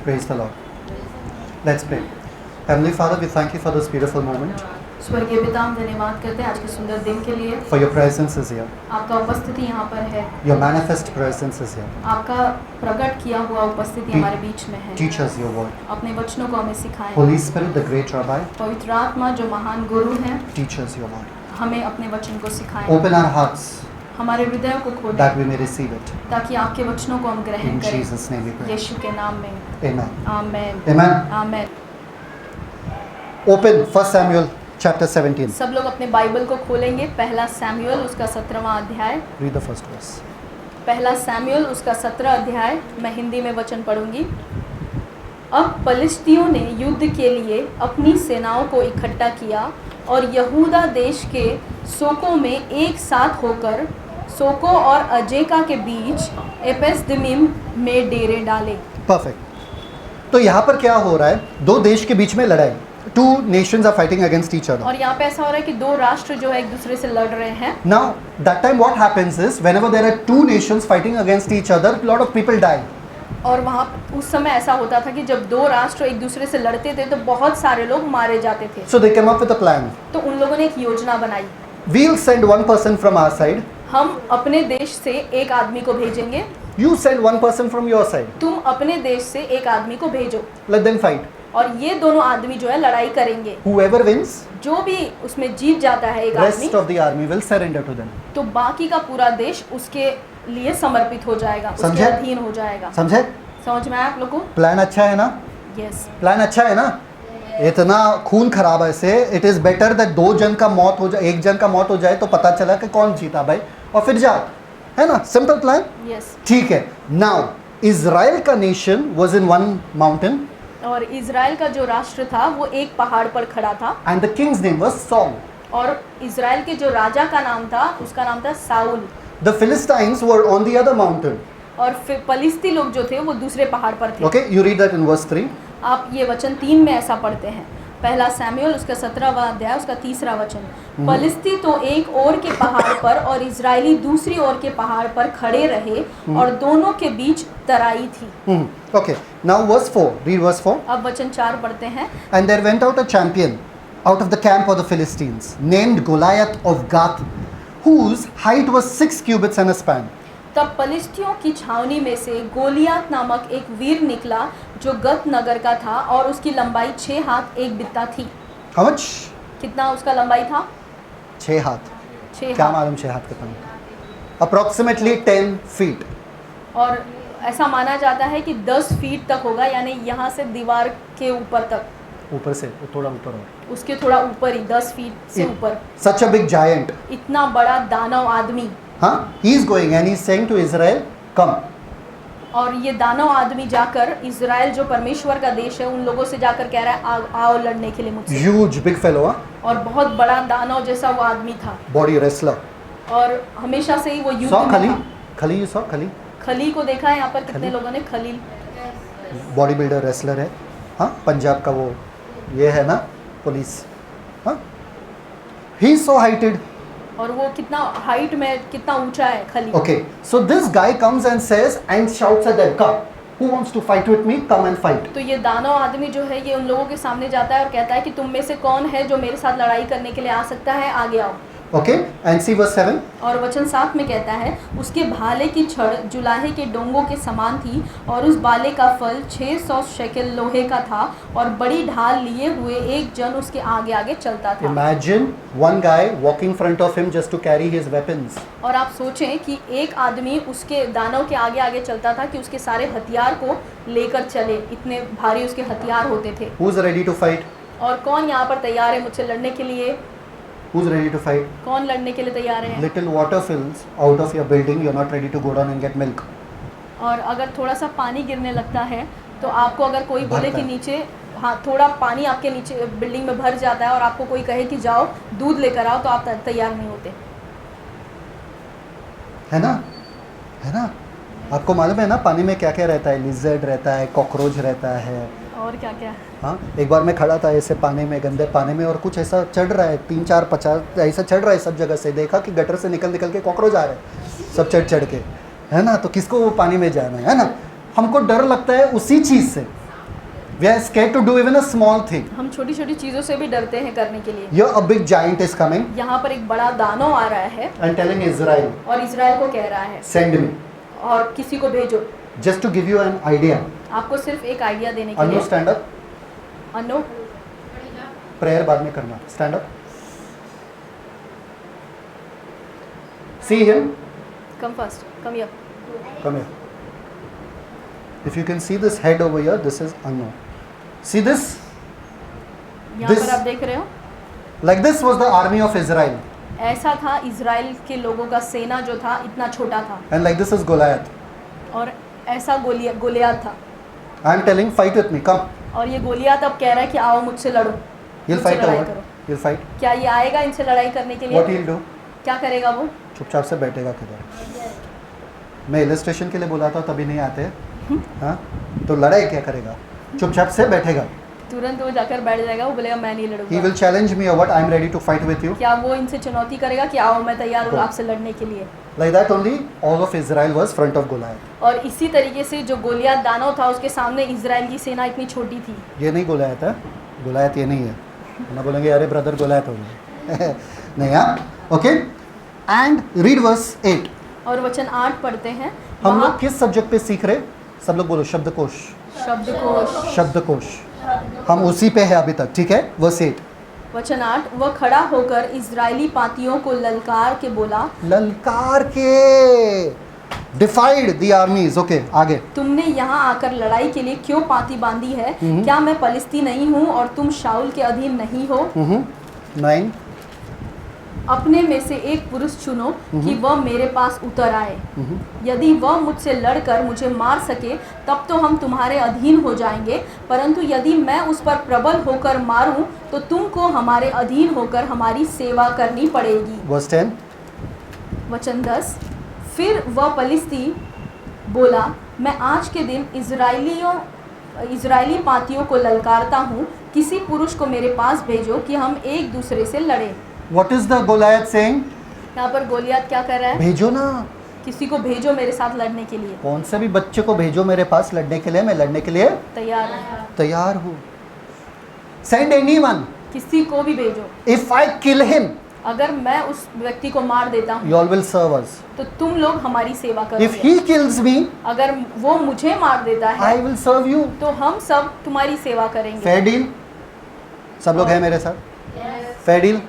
Praise the Lord. Let's pray. Heavenly Father, we thank you for this beautiful moment. स्वर्गीय पिता, हम धन्यवाद करते हैं आज के सुंदर दिन के लिए। For your presence is here. आपका उपस्थिति यहाँ पर है। Your manifest presence is here. आपका प्रकट किया हुआ उपस्थिति हमारे बीच में है। Teach us your word. अपने वचनों को हमें सिखाएं। Holy Spirit, the great Rabbi, पवित्र आत्मा जो महान गुरु हैं, teach us your word. हमें अपने वचन को सिखाएं। Open our hearts हमारे हृदयों को खोलें that we may receive it. ताकि आपके वचनों को हम ग्रहण In करें। Jesus' name we pray. यीशु के नाम में Amen. आमेन। Amen. आमेन। Open 1 Samuel chapter 17. सब लोग अपने बाइबल को खोलेंगे। पहला सैमुएल उसका 17वां अध्याय। Read the first verse. पहला सैमुएल उसका 17 अध्याय। मैं हिंदी में वचन पढ़ूंगी। अब पलिश्तियों ने युद्ध के लिए अपनी सेनाओं को इकट्ठा किया और यहूदा देश के सोको में एक साथ होकर सोको और अजेका के बीच एपेसदमीम में डेरे डाले। Perfect. तो यहाँ पर क्या हो रहा है? दो देश के बीच में लड़ाई. Two nations are fighting against each other. और यहाँ पे ऐसा हो रहा है कि दो राष्ट्र जो है एक दूसरे से लड़ रहे हैं। Now, that time what happens is, whenever there are two nations fighting against each other, a lot of people die. और वहाँ उस समय ऐसा होता था कि जब दो राष्ट्र एक दूसरे से लड़ते थे तो बहुत सारे लोग मारे जाते थे। So they came up with a plan. तो उन लोगों ने एक योजना बनाई। We'll send one person from our side. हम अपने देश से एक आदमी को भेजेंगे। You send one person from your side. तुम अपने देश से एक आदमी को भेजो Let them fight. और ये दोनों आदमी जो है लड़ाई करेंगे। Whoever wins, जो भी उसमें जीत जाता है एक आदमी, rest of the army will surrender to them. तो बाकी का पूरा देश उसके लिए समर्पित हो जाएगा, उसके समझे? अधीन हो जाएगा। समझे? समझ में आया आप लोगों को? प्लान अच्छा है ना? यस। प्लान अच्छा है ना? इतना खून खराब है से इट इज बेटर दैट दो जन का मौत हो जाए, एक जन का मौत हो जाए तो पता चला कि कौन जीता भाई, और फिर जा, है ना? Simple plan. यस। ठीक है। नाउ इजराइल का nation was in one mountain और इजराइल का जो राष्ट्र था वो एक पहाड़ पर खड़ा था and the king's name was Saul. और इजराइल के जो राजा का नाम था उसका नाम था Saul. The Philistines were on the other mountain. और फिर फलिस्ती लोग जो थे वो दूसरे पहाड़ पर थे। Okay, you read that in verse 3. आप ये वचन 3 में ऐसा पढ़ते हैं। पहला सैमुएल उसका 17वां अध्याय उसका 3रा वचन। फलिस्ती तो एक ओर के पहाड़ पर और इजरायली दूसरी ओर के पहाड़ पर खड़े रहे और दोनों के बीच तराई थी। Okay, now verse 4, read verse 4. अब वचन 4 पढ़ते हैं। And there went out a champion out of the camp of the Philistines, named Goliath of Gath, whose height was 6 cubits and a span. तब पलिश्तियों की छावनी में से गोलियात नामक एक वीर निकला जो गत नगर का था और उसकी लंबाई 6 हाथ 1 बित्ता थी। How much? कितना उसका लंबाई था? 6 हाथ. 6 क्या हाथ। मालूम 6 हाथ कितना? Approximately 10 feet. और ऐसा माना जाता है कि 10 फीट तक होगा, यानी यहाँ से दीवार के ऊपर तक, ऊपर से थोड़ा ऊपर और. उसके थोड़ा ऊपर ही 10 फीट से ऊपर। Such a big giant. इतना बड़ा दानव आदमी। Huh? He is going and he is saying to Israel, come. और ये दानव आदमी जाकर इजराइल जो परमेश्वर का देश है उन लोगों से जाकर कह रहा है आओ लड़ने के लिए मुझसे। Huge, big fellow, huh? और बहुत बड़ा दानव जैसा वो आदमी था Body wrestler. और हमेशा से ही वो युद्ध Saw में खली? था। खली you saw खली? खली को देखा है यहाँ पर कितने खली? लोगों ने? खलील बॉडी बिल्डर रेसलर है, हाँ, पंजाब का वो ये है ना, पुलिस, हाँ. He so heighted. और वो कितना हाइट में कितना ऊंचा है Khali. Okay, so this guy comes and says and shouts at them, come, who wants to fight with me, come and fight. तो ये दानव आदमी जो है ये उन लोगों के सामने जाता है और कहता है कि तुम में से कौन है जो मेरे साथ लड़ाई करने के लिए आ सकता है, आगे आओ। Okay, and see verse 7. और वचन 7 में कहता है उसके भाले की छड़ जुलाहे के डोंगों के समान थी और उस बाले का फल 600 शेकेल लोहे का था और बड़ी ढाल लिए हुए एक जन उसके आगे आगे चलता था। Imagine one guy walking front of him just to carry his weapons. और आप सोचें कि एक आदमी उसके दानव के आगे आगे चलता था कि उसके सारे हथियार को लेकर चले, इतने भारी उसके हथियार होते थे। Who is ready to fight? और कौन यहाँ पर तैयार है मुझसे लड़ने के लिए? Who is ready to fight? कौन लड़ने के लिए तैयार है? Little water fills out of your building, you are not ready to go down and get milk. और अगर थोड़ा सा पानी गिरने लगता है तो आपको अगर कोई बोले भरता कि है। नीचे, हाँ, थोड़ा पानी आपके नीचे बिल्डिंग में भर जाता है और आपको कोई कहे कि जाओ दूध लेकर आओ, तो आप तैयार नहीं होते। है ना, है ना. आपको मालूम है ना पानी में क्या क्या रहता है? लिजर्ड रहता है, कॉकरोच रहता है, और क्या क्या? हाँ. एक बार मैं खड़ा था ऐसे पानी में, गंदे पानी में, और कुछ ऐसा चढ़ रहा है, 3 4 50 ऐसा चढ़ रहा है सब जगह से. देखा कि गटर से निकल के कॉकरोच आ रहे हैं सब चढ़ के, है ना. तो किसको वो पानी में जाना है ना. हमको डर लगता है उसी चीज़ से We are scared to do even a small thing. हम छोटी छोटी चीज़ों से भी डरते हैं करने के लिए। Here a big giant is coming यहाँ पर एक बड़ा दानव आ रहा है and telling Israel, और इज़राइल को कह रहा है send me. और किसी को भेजो। Just to give you an idea. आपको सिर्फ एक आइडिया देने के Anu, लिए। stand up. अनु, Prayer बाद में करना. Stand up. See him. Come first, come here. Come here. If you can see this head over here, this is Anu. See this? यहाँ This- पर आप देख रहे हो, Like this was the army of Israel. ऐसा था Israel के लोगों का सेना जो था, इतना छोटा था। And like this is Goliath. और ऐसा गोलियात था। I am telling, fight with me. Come. और ये गोलियात अब कह रहा है कि आओ मुझसे लड़ो, He'll मुझसे fight लड़ाई over. करो। He'll fight. क्या ये आएगा इनसे लड़ाई करने के What लिए? he'll do? क्या करेगा वो? चुपचाप से बैठेगा किधर. मैं इलस्ट्रेशन के लिए बोला था तभी नहीं आते. हाँ? तो लड़ाई क्या करेगा? चुपचाप से बैठेगा. तुरंत वो जाकर बैठ जाएगा, वो बोलेगा मैं नहीं He लड़ूंगा। will challenge me or what? I am ready to fight with you. क्या वो इनसे चुनौती करेगा कि आओ मैं तैयार हूँ तो- आपसे लड़ने के लिए? Like that only, all of Israel was front of Goliath. और इसी तरीके से जो गोलियात दानव था उसके सामने इज़राइल की सेना इतनी छोटी थी। ये नहीं Goliath है. Goliath ये नहीं है. ना बोलेंगे अरे ब्रदर Goliath हो गया. नहीं हाँ. Okay. And read verse 8. और वचन 8 पढ़ते हैं। हम वहाँ लोग किस सब्जेक्ट पे सीख रहे? सब लोग बोलो शब्दकोश. शब्दकोश। शब्दकोश. हम उसी पे है अभी तक. ठीक है. verse 8. वचन 8, वह खड़ा होकर इज़राइली पातियों को ललकार के बोला, ललकार के डिफाइड द आर्मीज. ओके आगे. तुमने यहाँ आकर लड़ाई के लिए क्यों पाती बांधी है? क्या मैं पलिस्ती नहीं हूँ और तुम शाऊल के अधीन नहीं हो? 9. अपने में से एक पुरुष चुनो कि वह मेरे पास उतर आए। यदि वह मुझसे लड़कर मुझे मार सके तब तो हम तुम्हारे अधीन हो जाएंगे, परंतु यदि मैं उस पर प्रबल होकर मारूं तो तुमको हमारे अधीन होकर हमारी सेवा करनी पड़ेगी। verse 10. वचन 10, फिर वह पलिस्ती बोला, मैं आज के दिन इज़राइली पातियों को ललकारता हूँ, किसी पुरुष को मेरे पास भेजो कि हम एक दूसरे से लड़ें। What is the Goliath saying? यहाँ पर गोलियात क्या कर रहा है? भेजो ना. किसी को भेजो मेरे साथ लड़ने के लिए। कौन से भी बच्चे को भेजो मेरे पास लड़ने के लिए. मैं लड़ने के लिए तैयार हूँ। तैयार हूँ. Send anyone. किसी को भी भेजो। If I kill him, अगर मैं उस व्यक्ति को मार देता हूँ you all will serve us. तो तुम लोग हमारी सेवा If करोगे। he kills me, अगर वो मुझे मार देता I है will serve you. तो हम सब तुम्हारी सेवा करेंगे। Fair deal? सब लोग हैं मेरे साथ? Fair deal?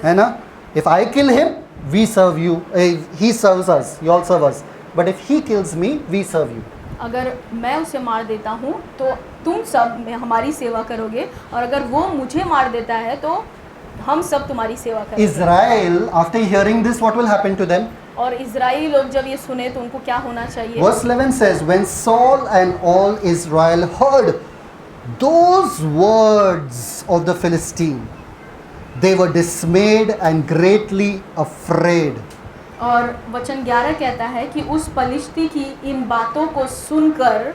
है ना? If I kill him, we serve you. He serves us. You all serve us. But if he kills me, we serve you. अगर मैं उसे मार देता हूँ तो तुम सब में हमारी सेवा करोगे, और अगर वो मुझे मार देता है तो हम सब तुम्हारी सेवा करेंगे। Israel, after hearing this, what will happen to them? और इजराइली लोग जब ये सुने तो उनको क्या होना चाहिए? Verse 11 says, when Saul and all Israel heard those words of the Philistine, they were dismayed and greatly afraid. और वचन 11 कहता है कि उस पलिश्ती की इन बातों को सुनकर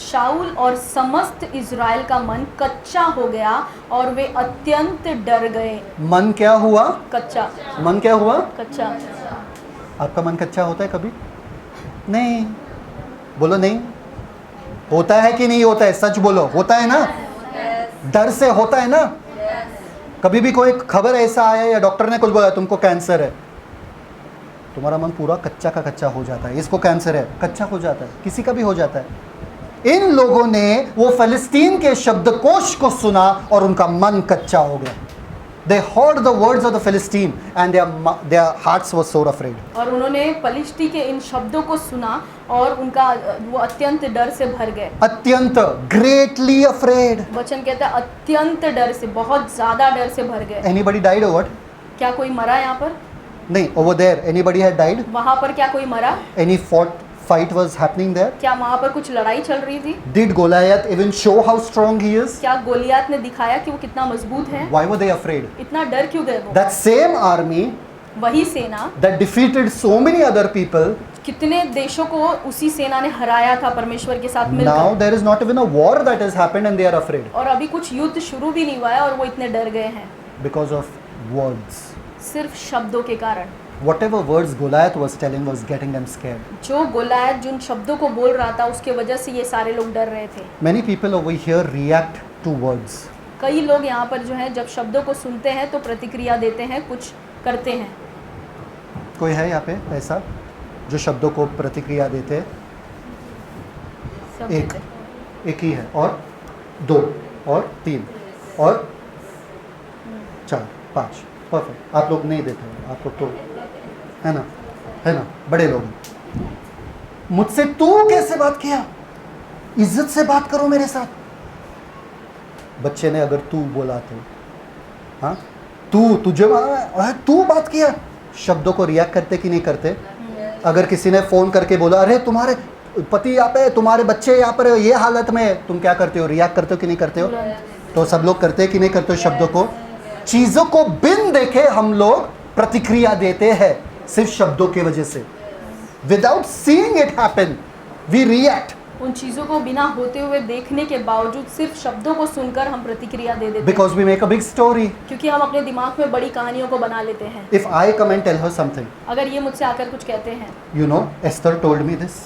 शाऊल और समस्त इज़राइल का मन कच्चा हो गया और वे अत्यंत डर गए। मन क्या हुआ? कच्चा। मन क्या हुआ? कच्चा। आपका मन कच्चा होता है कभी? नहीं. बोलो नहीं. होता है कि नहीं होता है? सच बोलो. होता है ना? डर से होता है ना? कभी भी कोई खबर ऐसा आया या डॉक्टर ने कुछ बोला तुमको कैंसर है, तुम्हारा मन पूरा कच्चा का कच्चा हो जाता है. इसको कैंसर है, कच्चा हो जाता है. किसी का भी हो जाता है. इन लोगों ने वो फिलिस्तीन के शब्दकोश को सुना और उनका मन कच्चा हो गया. They heard the words of the Philistine and their hearts were sore afraid. और उन्होंने पलिश्ती के इन शब्दों को सुना और उनका वो अत्यंत डर से भर गए। अत्यंत, greatly afraid. वचन कहता है अत्यंत डर से, बहुत ज़्यादा डर से भर गए। Anybody died or what? क्या कोई मरा यहाँ पर? नहीं. Over there, anybody had died? वहाँ पर क्या कोई मरा? Any fight was happening there? क्या वहाँ पर कुछ लड़ाई चल रही थी? Did Goliath even show how strong he is? क्या गोलियात ने दिखाया कि वो कितना मजबूत है? Why were they afraid? इतना डर क्यों गए वो? That same army वही सेना that defeated so many other people, कितने देशों को उसी सेना ने हराया था परमेश्वर के साथ now मिलकर, there is not even a war that has happened and they are afraid और अभी कुछ युद्ध शुरू भी नहीं हुआ है और वो इतने डर गए हैं because of words. सिर्फ शब्दों के कारण। whatever words Goliath was telling was getting them scared. जो गोलायत जिन शब्दों को बोल रहा था उसके वजह से ये सारे लोग डर रहे थे। Many people over here react to words. कई लोग यहाँ पर जो है जब शब्दों को सुनते हैं तो प्रतिक्रिया देते हैं, कुछ करते हैं। कोई है यहाँ पे ऐसा जो शब्दों को प्रतिक्रिया देते हैं? सब एक देते हैं। एक ही है, और 2 और 3 और 4 5। परफेक्ट। आप लोग नहीं देते हो, आप लोग तो है ना, बड़े लोग हैं। मुझसे तू कैसे बात किया? इज्जत से बात करो मेरे साथ। बच्चे ने अगर तू बोला तो, हाँ तुझे तू बात किया, शब्दों को रिएक्ट करते कि नहीं करते? अगर किसी ने फ़ोन करके बोला अरे तुम्हारे पति यहाँ पे, तुम्हारे बच्चे यहाँ पर ये हालत में, तुम क्या करते हो? रिएक्ट करते हो कि नहीं करते हो? तो सब लोग करते हैं कि नहीं करते हो? शब्दों को, चीज़ों को बिन देखे हम लोग प्रतिक्रिया देते हैं सिर्फ शब्दों की वजह से। Without seeing it happen we react. उन चीज़ों को बिना होते हुए देखने के बावजूद सिर्फ शब्दों को सुनकर हम प्रतिक्रिया दे देते हैं। Because we make a big story. क्योंकि हम अपने दिमाग में बड़ी कहानियों को बना लेते हैं। If I come and tell her something, अगर ये मुझसे आकर कुछ कहते हैं, you know Esther told me this,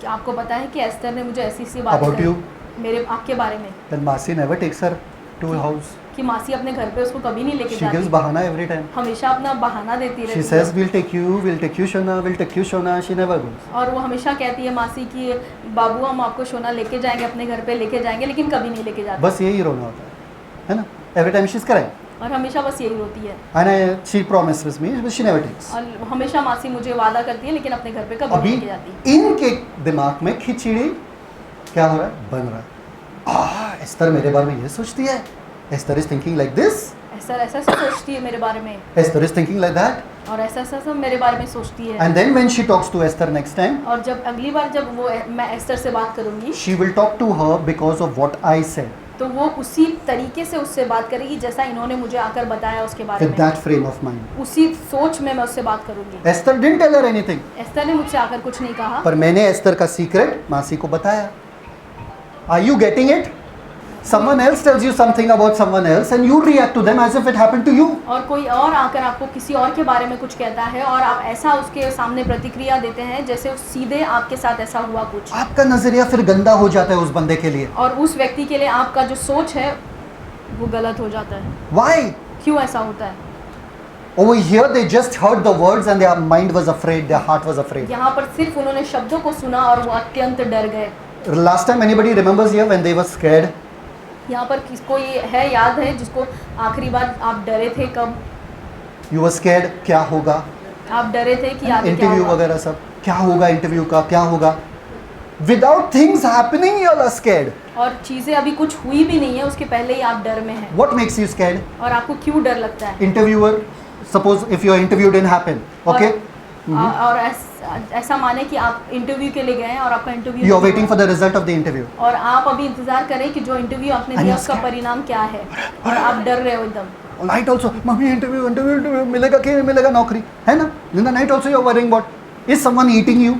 कि आपको पता है कि एस्तर ने मुझे ऐसी बात अबाउट यू, मेरे आपके बारे में, देन मासी never takes her to house. कि मासी अपने घर पे उसको कभी नहीं लेके शी गिव्स जाती, बहाना एवरी टाइम। हमेशा अपना बहाना देती शी रहती सेज है। we'll take you Shona, she never goes. और वो हमेशा कहती है मासी की बाबू हम आपको सोना लेके जाएंगे, अपने घर पे लेके जाएंगे, लेकिन कभी नहीं लेके जाती। बस यही रोना होता है ना? Every time she is correct. और हमेशा बस यही रोती है। And she promises me but she never takes. और हमेशा मासी मुझे वादा करती है लेकिन अपने घर पे कभी अभी नहीं लेके जाती। इनके दिमाग में खिचड़ी क्या हो रहा है? बन रहा है। एस्तर मेरे बारे में ये सोचती है, Esther is thinking like this, ऐसा ऐसा सोचती है मेरे बारे में, Esther is thinking like that, और ऐसा ऐसा सब मेरे बारे में सोचती है। And then when she talks to Esther next time, और जब अगली बार जब वो मैं एस्तर से बात करूंगी, she will talk to her because of what I said, तो वो उसी तरीके से उससे बात करेगी जैसा इन्होंने मुझे आकर बताया उसके बारे विद में। That frame of mind. उसी सोच में मैं उससे बात करूंगी। Esther didn't tell her anything, Esther ने मुझसे आकर कुछ नहीं कहा, पर मैंने एस्तर का सीक्रेट मासी को बताया। Are you getting it? Someone else tells you something about someone else and you react to them as if it happened to you. और कोई और आकर आपको किसी और के बारे में कुछ कहता है और आप ऐसा उसके सामने प्रतिक्रिया देते हैं जैसे सीधे आपके साथ ऐसा हुआ कुछ। आपका नजरिया फिर गंदा हो जाता है उस बंदे के लिए। और उस व्यक्ति के लिए आपका जो सोच है वो गलत हो जाता है। Why? क्यों ऐसा होता है? Over here they just heard the words and their mind was afraid, their heart was afraid. यहाँ पर सिर्फ उन्होंने शब्दों को सुना और वो अत्यंत डर गए। Last time anybody remembers here when they were scared? यहाँ पर किसको ये है याद है जिसको आखिरी बार आप डरे थे कब? You were scared, क्या होगा? आप डरे थे कि आगे क्या इंटरव्यू होगा? वगैरह सब क्या होगा, इंटरव्यू का क्या होगा? Without things happening you are scared. और चीज़ें अभी कुछ हुई भी नहीं है उसके पहले ही आप डर में हैं। What makes you scared? और आपको क्यों डर लगता है? Interviewer, suppose if your interview didn't happen, okay? और ऐसा माने कि आप इंटरव्यू के लिए गए हैं और आपका interview You are waiting for the result of the interview. और आप अभी इंतजार करें कि जो इंटरव्यू आपने And दिया you're उसका scared. परिणाम क्या है और आप डर रहे हो एकदम। Night also, mummy interview मिलेगा कि नहीं मिलेगा नौकरी, है ना? In the night also you are worrying about is someone eating you?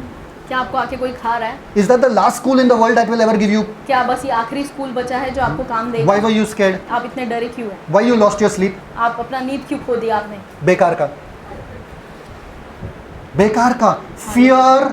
क्या आपको आके कोई खा रहा है? Is that the last school in the world that will ever give you? क्या बस ये आखिरी स्कूल बचा है जो आपको काम देगा? Why were you scared? आप इतने डरे क्यों हैं? Why you lost your sleep? आप अपना नींद क्यों खो दिया आपने? बेकार का, बेकार का। Fear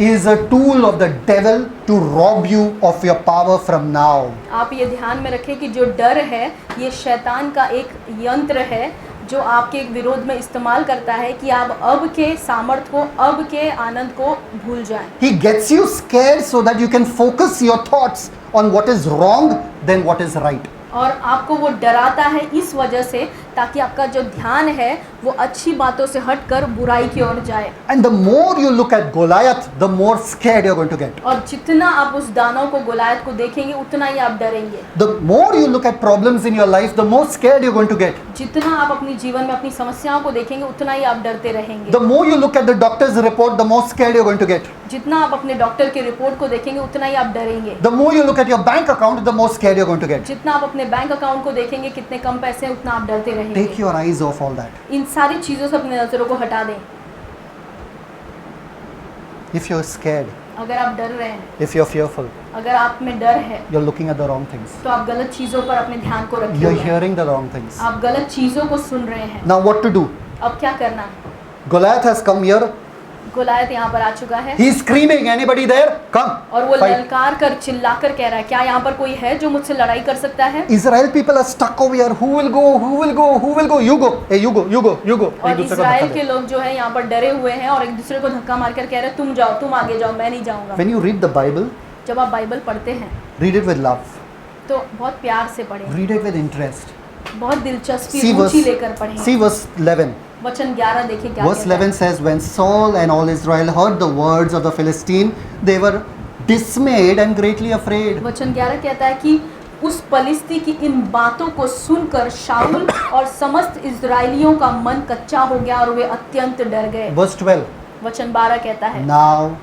is a tool of the devil to rob you of your power from now. आप ये ध्यान में रखें कि जो डर है ये शैतान का एक यंत्र है जो आपके विरोध में इस्तेमाल करता है कि आप अब के सामर्थ को, अब के आनंद को भूल जाएं। He gets you scared so that you can focus your thoughts on what is wrong than what is right. और आपको वो डराता है इस वजह से ताकि आपका जो ध्यान है वो अच्छी बातों से हटकर बुराई की ओर जाए। And the more you look at Goliath, the more scared you're going to get. और जितना आप उस दानव को, गोलायत को देखेंगे उतना ही आप डरेंगे। The more you look at problems in your life, the more scared you're going to get. जितना आप अपनी जीवन में अपनी समस्याओं को देखेंगे उतना ही आप डरते रहेंगे। The more you look at the doctor's report, the more scared you're going to get. जितना आप अपने डॉक्टर की रिपोर्ट को देखेंगे उतना ही आप डरेंगे। The more you look at your bank account, the more scared you're going to get. जितना आप अपने बैंक अकाउंट को देखेंगे कितने कम पैसे हैं उतना आप डरते रहेंगे। Take your eyes off all that. इन सारी चीज़ों से अपने नज़रों को हटा दें। If you're scared, अगर आप डर रहे हैं, if you're fearful, अगर आप में डर है you're looking at the wrong things. तो आप गलत चीज़ों पर अपने ध्यान को You're रखिए। hearing the wrong things. आप गलत चीज़ों को सुन रहे हैं। Now what to do? अब क्या करना? Goliath has come here. Goliath यहाँ पर आ चुका है He is screaming, anybody there? Come. और वो Fight. ललकार कर चिल्ला कर कह रहा है, क्या यहाँ पर कोई है जो मुझसे लड़ाई कर सकता है? Israel people are stuck over here. Who will go? Who will go? Who will go? You go. Hey, you go. You go. You go. और एक दूसरे को इजराइल धक्का के दे. लोग जो है यहाँ पर डरे हुए हैं और एक दूसरे को धक्का मारकर कह रहे हैं, तुम जाओ, तुम आगे जाओ, मैं नहीं जाऊंगा। When you read the Bible, जब आप बाइबल पढ़ते हैं read it with love. तो बहुत प्यार से पढ़ें, Read it with interest. बहुत दिलचस्पी See रुचि verse, लेकर पढ़ें। see verse 11. वचन 11 देखिए क्या Verse कहता है। 11 says, when Saul and all Israel heard the words of the Philistine, they were dismayed and greatly afraid. वचन 11 कहता है कि उस पलिस्ती की इन बातों को सुनकर शाऊल और समस्त इजराइलियों का मन कच्चा हो गया और वे अत्यंत डर गए। Verse 12. वचन 12 कहता है, Now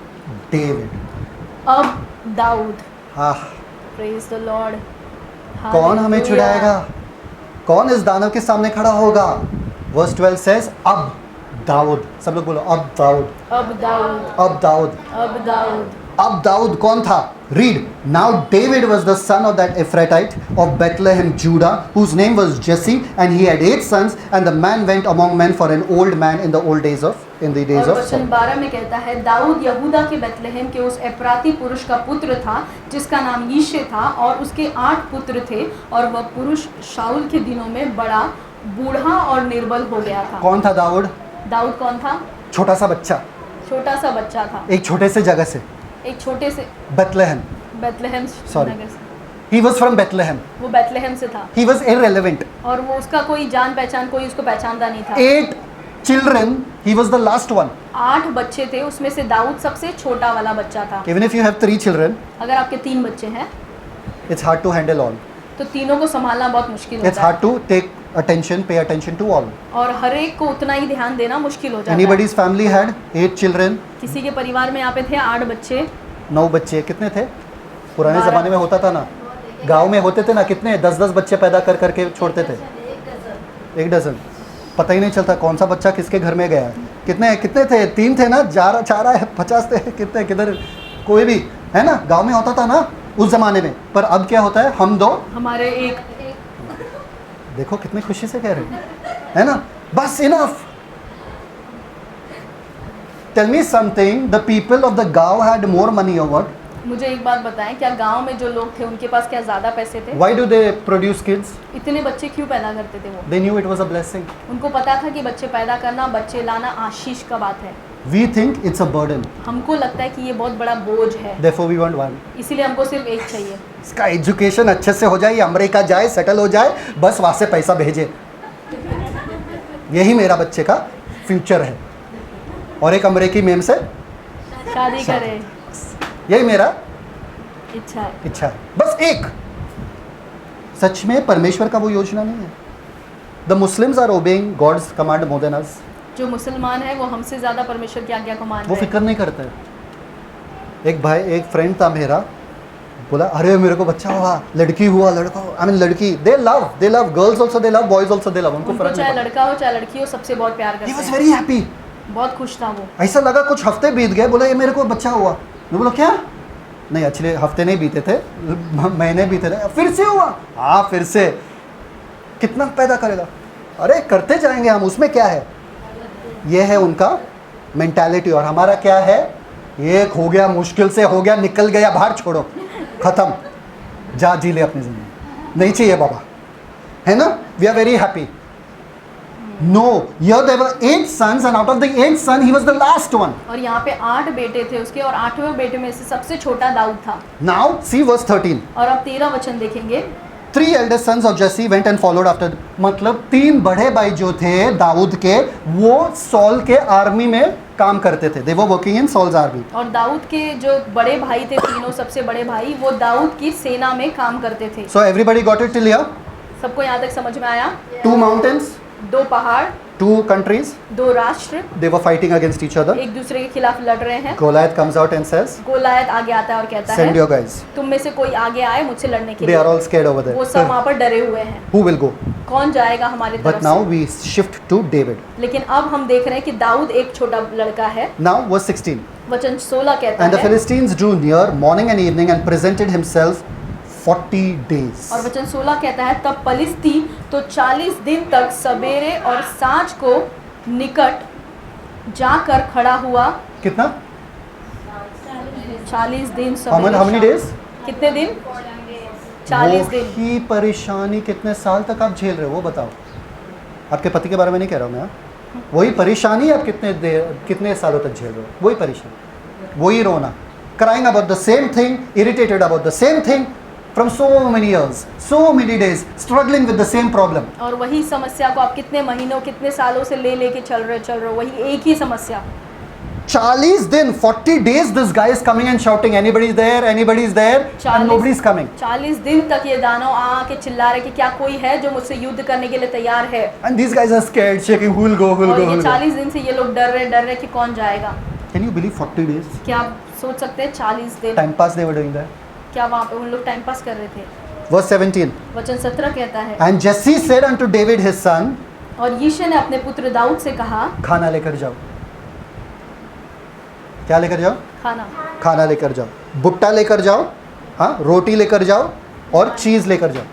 David. अब दाऊद, Ah, प्रेज द लॉर्ड, कौन हमें छुड़ाएगा? कौन इस दानव के सामने खड़ा होगा? Verse 12 says, अब दाऊद. सब लोग बोलो, अब दाऊद. अब दाऊद, अब दाऊद. अब दाऊद। अब दाऊद कौन था? Read. Now David was the son of that Ephrathite of Bethlehem, Judah, whose name was Jesse, and he had 8 sons, and the man went among men for an old man in the days और of वचन Saul. 12 में कहता है, दाऊद यहूदा के Bethlehem के उस एप्राती पुरुष का पुत्र था जिसका नाम यिशे था और उसके 8 पुत्र थे और वह पुरुष शाऊल के दिनों में बड़ा बूढ़ा और निर्बल हो गया था। कौन था दाऊद? दाऊद कौन था? छोटा सा बच्चा, छोटा सा बच्चा था, एक छोटे से जगह से, एक छोटे से Bethlehem. Bethlehem Sorry. नगर से। He was from Bethlehem. वो बेतलेहम से था He was irrelevant. और वो उसका कोई जान पहचान, कोई उसको पहचानता नहीं था। 8 children, he was the last one. 8 बच्चे थे, उसमें से दाऊद सबसे छोटा वाला बच्चा था। Even if you have 3 children, अगर आपके 3 बच्चे हैं it's hard to handle all. तो तीनों को संभालना बहुत मुश्किल It's होता है hard to pay attention to all. और हर एक को उतना ही ध्यान देना मुश्किल हो जाता है। Anybody's family had 8 children, किसी के परिवार में यहाँ पे थे 8 बच्चे, 9 बच्चे, कितने थे? पुराने 12 ज़माने में होता था ना, गांव में होते थे ना, कितने 10-10 बच्चे पैदा कर करके छोड़ते थे। 1 डजन, पता ही नहीं चलता कौन सा बच्चा किसके घर में गया है। कितने थे? 3 थे ना, 4 है, 50 थे, कितने किधर, कोई भी है ना, गांव में होता था ना उस ज़माने में। पर अब क्या होता है, हम 2, हमारे एक देखो कितनी खुशी से कह रहे हैं, है ना, बस enough. Tell me something, the people of the गांव had more money or what? मुझे एक बात बताएं, क्या गांव में जो लोग थे उनके पास क्या ज़्यादा पैसे थे? Why do they produce kids? इतने बच्चे क्यों पैदा करते थे वो? They knew it was a blessing. उनको पता था कि बच्चे पैदा करना, बच्चे लाना आशीष का बात है। We think it's a burden. हमको लगता है कि ये बहुत बड़ा बोझ है, Therefore we want one. इसीलिए हमको सिर्फ एक चाहिए। इसका एजुकेशन अच्छे से हो जाए, ये अमेरिका जाए, सेटल हो जाए, बस वहाँ से पैसा भेजे, यही मेरा बच्चे का फ्यूचर है। और एक अमेरिकी मेम से शादी करे, यही मेरा इच्छा है। इच्छा है, बस एक। सच में परमेश्वर का वो योजना नहीं है। The Muslims are obeying God's command more than us. जो मुसलमान है वो हमसे ज़्यादा परमेश्वर की आज्ञा को मान वो रहे फिक्र नहीं करते। एक फ्रेंड था मेरा, बोला अरे मेरे को बच्चा हुआ, लड़की हुआ, लड़का हुआ, आई मीन लड़की, दे लव गर्ल्स आल्सो, दे लव बॉयज आल्सो, दे लव, उनको उनको फर्क चाहे नहीं लड़का हो चाहे लड़की हो, सबसे बहुत प्यार पड़ता। करते ही वाज हैं। Very happy. बहुत खुश था वो। ऐसा लगा कुछ हफ्ते बीत गए, बोला ये मेरे को बच्चा हुआ। मैं बोला क्या? नहीं, एक्चुअली हफ्ते नहीं बीते थे, महीने बीते थे, फिर से हुआ। हाँ फिर से। कितना पैदा करेगा? अरे करते जाएंगे हम, उसमें क्या है। ये है उनका मेंटालिटी। और हमारा क्या है, एक हो गया, मुश्किल से हो गया, निकल गया, बाहर छोड़ो, खत्म, जा जी ले अपनी जिंदगी, नहीं चाहिए बाबा, है ना। We are very happy. No, here there were 8 sons and out of the 8 sons he was the last one. और यहाँ पे 8 बेटे थे उसके, और 8वें बेटे में से सबसे छोटा दाऊद था। Now see verse 13. और अब 13 वचन देखेंगे। 3 eldest sons of Jesse went and followed after. मतलब 3 बड़े भाई जो थे दाऊद के, वो सॉल के आर्मी में काम करते थे। They were working in Saul's army. और दाऊद के जो बड़े भाई थे, तीनों सबसे बड़े भाई, वो दाऊद की सेना में काम करते थे। So everybody got it till here? सबको यहाँ तक समझ में आया? 2 mountains, 2 पहाड़, 2 countries, 2 राष्ट्र they were fighting against each other. एक दूसरे के खिलाफ लड़ रहे हैं। Goliath comes out and says, Goliath आगे आता है और कहता send है, your guys. तुम में से कोई आगे आए मुझसे लड़ने के They are लिए। all scared over वो there. सब वहाँ पर डरे हुए हैं, Who will go? कौन जाएगा हमारे But तरफ now से? we shift to David. लेकिन अब हम देख रहे हैं कि दाऊद एक छोटा लड़का है। Now verse 16. वचन 16 कहता And the है, Philistines drew near morning and evening and presented himself 40 days. और वचन 16 कहता है, तब पलिस्ती तो 40 दिन तक सवेरे और सांझ को निकट जाकर खड़ा हुआ। कितना? 40 दिन How many शाम। days? कितने दिन? 40 दिन। वही परेशानी कितने साल तक आप झेल रहे हो वो बताओ। आपके पति के बारे में नहीं कह रहा हूँ मैं, वही परेशानी आप कितने सालों तक झेल रहे हो, वही परेशानी, वही रोना, crying about the same thing, irritated about the same thing from so many years, so many days, struggling with the same problem. और वही समस्या को आप कितने महीनों कितने सालों से ले लेके चल रहे हो, वही एक ही समस्या। 40 दिन, 40 days this guy is coming and shouting, anybody is there, anybody is there, and nobody is coming. 40 दिन तक ये दानव आके चिल्ला रहे कि क्या कोई है जो मुझसे युद्ध करने के लिए तैयार है। And these guys are scared, shaking, who will go, who will और go, who ये will go. 40 दिन से ये लोग डर रहे कि कौन जाएगा। Can you believe 40 days? क्या आप सोच सकते हैं 40 दिन Time pass they were doing that. क्या वहाँ पे उन लोग टाइम पास कर रहे थे। Verse 17. वचन 17 कहता है, And Jesse said unto David his son, और यीशे ने अपने पुत्र दाऊद से कहा, खाना लेकर जाओ। क्या लेकर जाओ? खाना। खाना लेकर जाओ, भुट्टा लेकर जाओ, हाँ, रोटी लेकर जाओ और चीज़ लेकर जाओ।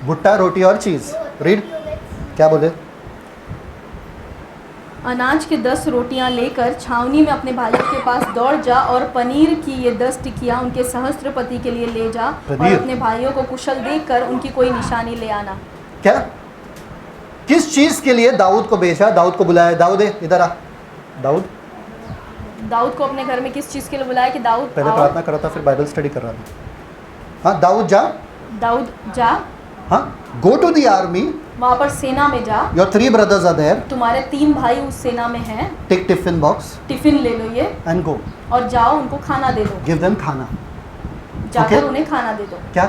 भुट्टा, रोटी और चीज़। रीड, क्या बोले? अनाज के 10 रोटियां लेकर छावनी में अपने भाइयों के पास दौड़ जा और पनीर की ये 10 टिकियां उनके सहस्त्रपति के लिए ले जा और पनीर? अपने भाइयों को कुशल देखकर उनकी कोई निशानी ले आना। क्या? किस चीज़ के लिए दाऊद को भेजा? दाऊद को बुलाया, दाऊद इधर आ। दाऊद को अपने घर में किस चीज़ के लिए बुलाया कि दाऊद पहले आओ। प्रार्थना कर रहा था, फिर बाइबल स्टडी कर रहा था। हाँ, दाऊद जा, हाँ, गो टू द आर्मी, वहाँ पर सेना में जा, योर 3 brothers are there, तुम्हारे 3 भाई उस सेना में हैं, टेक टिफिन बॉक्स टिफिन ले लो ये एंड गो, और जाओ उनको खाना दे दो, गिव देम खाना। जाकर Okay. उन्हें खाना दे दो। क्या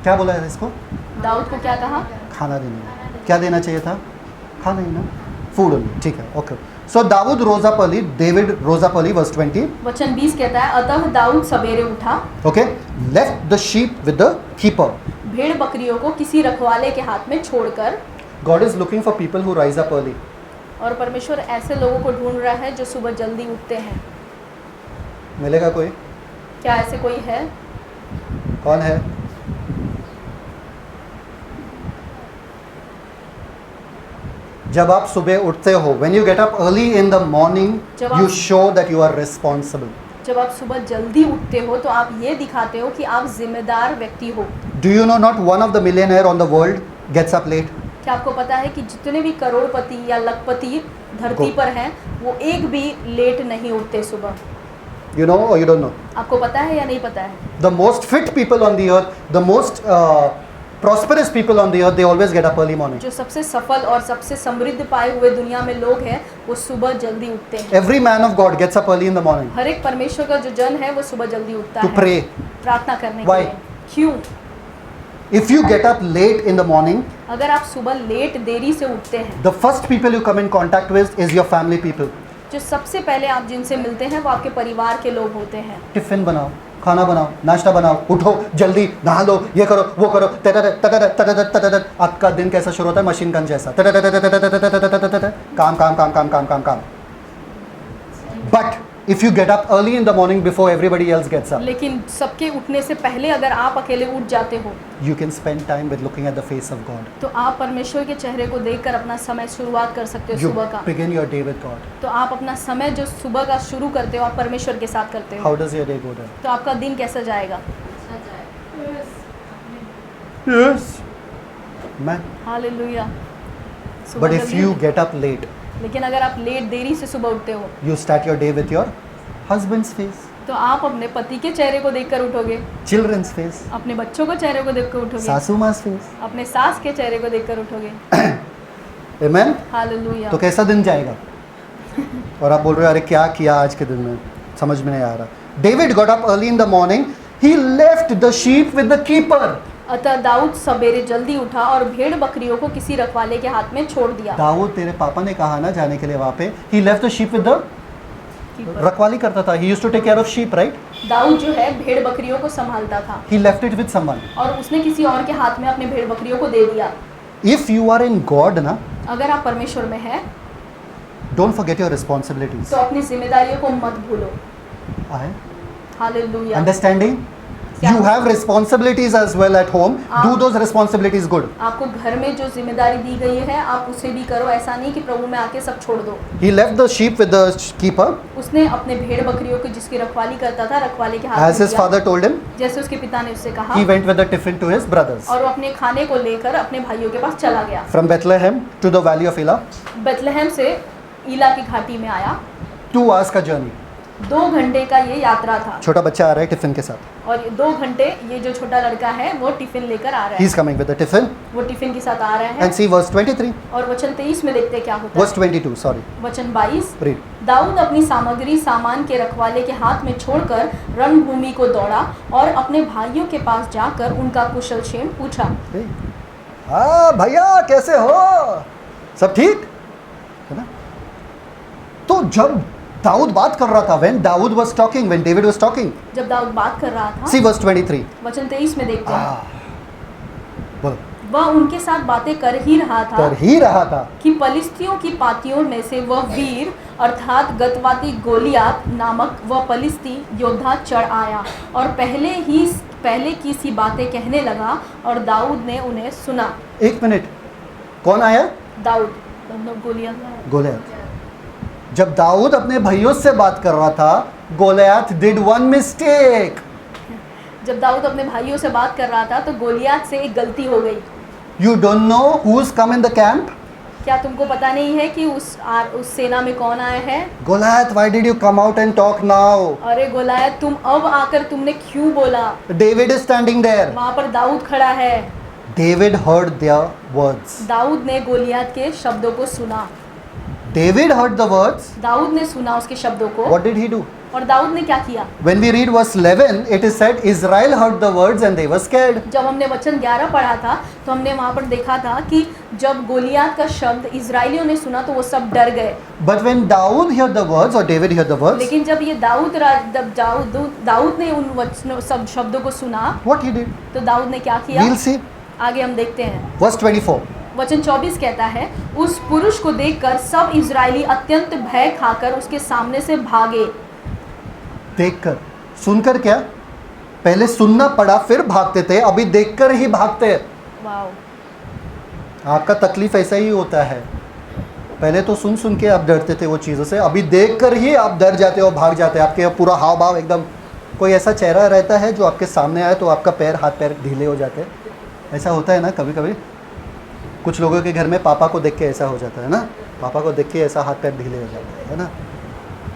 क्या बोला है इसको? दाऊद को क्या कहा? खाना देना। क्या देना चाहिए था? खाना ही ना, फूड ओनली। ठीक है, ओके। सो दाऊद रोज up early, David Rose up early, verse 20। वचन 20 कहता है, अतः दाऊद सवेरे उठा, okay, left the sheep with the keeper. भेड़ बकरियों को किसी रखवाले के हाथ में छोड़कर। God is looking for people who rise up early. और परमेश्वर ऐसे लोगों को ढूंढ रहा है जो सुबह जल्दी उठते हैं। मिलेगा कोई? क्या ऐसे कोई है? कौन है? जब आप सुबह उठते हो, when you get up early in the morning, जब आप- you show that you are responsible. जब आप सुबह जल्दी उठते हो तो आप ये दिखाते हो कि आप जिम्मेदार व्यक्ति हो। Do you know not one of the millionaire on the world gets up late? क्या आपको पता है कि जितने भी करोड़पति या लखपति धरती पर हैं, वो एक भी लेट नहीं उठते सुबह। You know or you don't know? आपको पता है या नहीं पता है? The most fit people on the earth, the most prosperous people on the earth, they always get up early morning. जो सबसे सफल और सबसे समृद्ध पाए हुए दुनिया में लोग हैं, वो सुबह जल्दी उठते हैं। Every man of God gets up early in the morning हर एक परमेश्वर का जो जन है वो सुबह जल्दी उठता to है pray. प्रार्थना करने Why? के लिए। क्यों? If you get up late in the morning, अगर आप सुबह लेट देरी से उठते हैं, the first people you come in contact with is your family people. जो सबसे पहले आप जिनसे मिलते हैं वो आपके परिवार के लोग होते हैं। टिफिन बनाओ, खाना बनाओ, नाश्ता बनाओ, उठो जल्दी, नहा लो, ये करो वो करो, आपका दिन कैसा शुरू होता है? मशीन गन जैसा, काम काम काम काम काम काम काम। But if you get up early in the morning before everybody else gets up, लेकिन सबके उठने से पहले अगर आप अकेले उठ जाते हो you can spend time with looking at the face of God. तो आप परमेश्वर के चेहरे को देखकर अपना समय शुरुआत कर सकते हो You सुबह का। begin your day with God. तो आप अपना समय जो सुबह का शुरू करते हो आप परमेश्वर के साथ करते हो। How does your day go then? तो आपका दिन कैसा जाएगा? Yes. Man. हालेलुया। But सुबह if जल्दी you उठ- get up late, लेकिन अगर आप लेट देरी से सुबह उठते हो you start your day with your husband's face, तो आप अपने पति के चेहरे को देखकर उठोगे, children's face, अपने बच्चों को चेहरे को देखकर उठोगे, सासू माँ's face. अपने सास के चेहरे को देखकर उठोगे। Amen? हालेलुया। तो कैसा दिन जाएगा? और आप बोल रहे हो अरे क्या किया आज के दिन में, समझ में नहीं आ रहा। David got up early in the morning. He left the sheep with the keeper. अतः दाऊद सवेरे जल्दी उठा और भेड़ बकरियों को किसी रखवाले के हाथ में छोड़ दिया। दाऊद तेरे पापा ने कहा ना जाने के लिए वहाँ पे, he left the sheep with the, रखवाली करता था, he used to take care of sheep, right? Dawood जो है भेड़ बकरियों को संभालता था He left it with someone. और उसने किसी और के हाथ में अपने भेड़ बकरियों को दे दिया। If you are in God ना, अगर आप परमेश्वर में हैं don't forget your responsibilities. तो अपनी जिम्मेदारियों को मत भूलो। है? Hallelujah. Understanding? You have responsibilities as well at home. Do those responsibilities good. आपको घर में जो जिम्मेदारी दी गई है आप उसे भी करो, ऐसा नहीं कि प्रभु में आके सब छोड़ दो। He left the sheep with the keeper, उसने अपने भेड़ बकरियों की जिसकी रखवाली करता था रखवाले के हाथ as में his दिया। father told him. जैसे उसके पिता ने उससे कहा, He went with the tiffin to his brothers. और वो अपने खाने को लेकर अपने भाइयों के पास चला गया। From Bethlehem to the valley of Elah, Bethlehem से ईला की घाटी में आया। 2 hours का journey. 2 घंटे का ये यात्रा था, छोटा बच्चा आ रहा है टिफिन के साथ. और ये 2 घंटे ये जो छोटा लड़का है वो टिफिन लेकर आ रहा है। He's coming with the tiffin. वो टिफिन के साथ आ रहा है। And see verse 23. और वचन 23 में देखते क्या होता Verse है। 22, sorry. वचन 22, Read. दाऊद अपनी सामग्री सामान के रखवाले के हाथ में छोड़कर रणभूमि को दौड़ा और अपने भाइयों के पास जाकर उनका कुशल क्षेम पूछा। भैया कैसे हो, सब ठीक है ना. तो जब दाऊद बात कर रहा था, when Dawood was talking, when David was talking, जब दाऊद बात कर रहा था, see verse 23. वचन 23 में देखते हैं, बोलो. वह उनके साथ बातें कर ही रहा था कि पलिस्तियों की पातियों में से वह वीर अर्थात गतवाती गोलियात नामक वह पलिस्ती योद्धा चढ़ आया और पहले की सी बातें कहने लगा और दाऊद ने उन्हें सुना। 1 मिनट, कौन आया? दाऊद, गोलियत. जब दाऊद अपने भाइयों से बात कर रहा था, गोलियत did one mistake. जब दाऊद अपने भाइयों से बात कर रहा था तो गोलियात से एक गलती हो गई। You don't know who's come in the camp? क्या तुमको पता नहीं है कि उस सेना में कौन आया है? Goliath, why did you come out and talk now? अरे गोलियत, तुम अब आकर तुमने क्यों बोला? David is standing there. वहाँ पर दाऊद खड़ा है। David heard their words. Dawood ने गोलियत के शब्दों को सुना। David heard the words. Dawood ने सुना उसके शब्दों को। What did he do? और दाऊद ने क्या किया? When we read verse 11, it is said Israel heard the words and they were scared. जब हमने वचन 11 पढ़ा था तो हमने वहाँ पर देखा था कि जब गोलियत का शब्द इजराइलियों ने सुना तो वो सब डर गए। But when Dawood heard the words or David heard the words, लेकिन जब ये दाऊद ने उन वचनों सब शब्दों को सुना what he did? तो दाऊद ने क्या किया? We'll see. आगे हम देखते हैं। Verse 24. वचन 24 कहता है, उस पुरुष को देखकर सब इजरायली अत्यंत भय खाकर उसके सामने से भागे। देखकर, सुनकर क्या? पहले सुनना पड़ा फिर भागते थे, अभी देखकर ही भागते हैं। वाओ, आपका तकलीफ ऐसा ही होता है, पहले तो सुन सुन के आप डरते थे वो चीज़ों से, अभी देखकर ही आप डर जाते हो, भाग जाते हैं। आपके पूरा हाव भाव एकदम, कोई ऐसा चेहरा रहता है जो आपके सामने आए तो आपका हाथ पैर ढीले हो जाते हैं। ऐसा होता है ना कभी कभी, कुछ लोगों के घर में पापा को देख के ऐसा हो जाता है ना, पापा को देख के ऐसा हाथ पैर ढीले हो जाते हैं ना,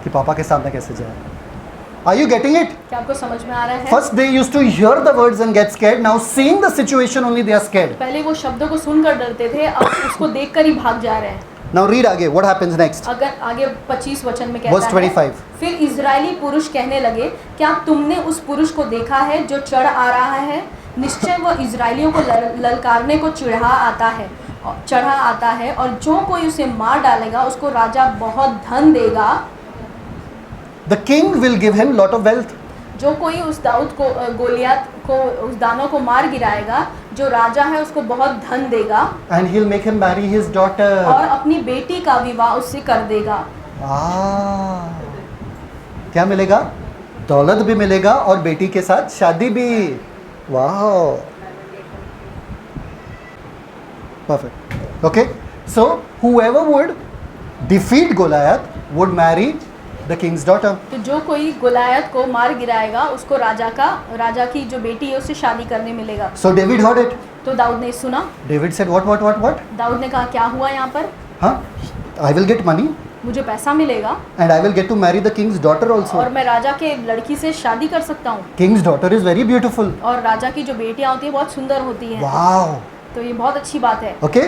कि पापा के सामने कैसे जाए। Are you getting it? क्या आपको समझ में आ रहा है? First they used to hear the words and get scared. Now seeing the situation only they are scared. पहले वो शब्दों को सुनकर डरते थे, अब उसको देखकर ही भाग जा रहे हैं। Now read आगे, what happens next? अगर आगे 25 वचन में कहता Verse है, 25. फिर इजरायली पुरुष कहने लगे, क्या तुमने उस पुरुष को देखा है जो चढ़ आ रहा है? निश्चय वह इजरायलियों को ललकारने को चढ़ा आता है और जो कोई उसे मार डालेगा उसको राजा बहुत धन देगा। The king will give him lot of wealth. जो कोई उस दाऊद को गोलियत को उस दानों को मार गिराएगा, जो राजा है उसको बहुत धन देगा And he'll make him marry his daughter. और अपनी बेटी का विवाह उससे कर देगा। क्या मिलेगा? दौलत भी मिलेगा और बेटी के साथ शादी भी। वाह, perfect. Okay, so whoever would defeat Goliath would marry the king's daughter. तो जो कोई गोलियत को मार गिराएगा उसको राजा की जो बेटी है उससे शादी करने मिलेगा। So David heard it. तो दाऊद ने सुना। David said, what? दाऊद ने कहा, क्या हुआ यहाँ पर? हाँ, I will get money मुझे पैसा मिलेगा and I will get to marry the king's daughter also. और मैं राजा के लड़की से शादी कर सकता हूँ। King's daughter is very beautiful. और राजा की जो बेटियाँ होती है बहुत सुंदर होती है। Wow. तो ये बहुत अच्छी बात है। Okay,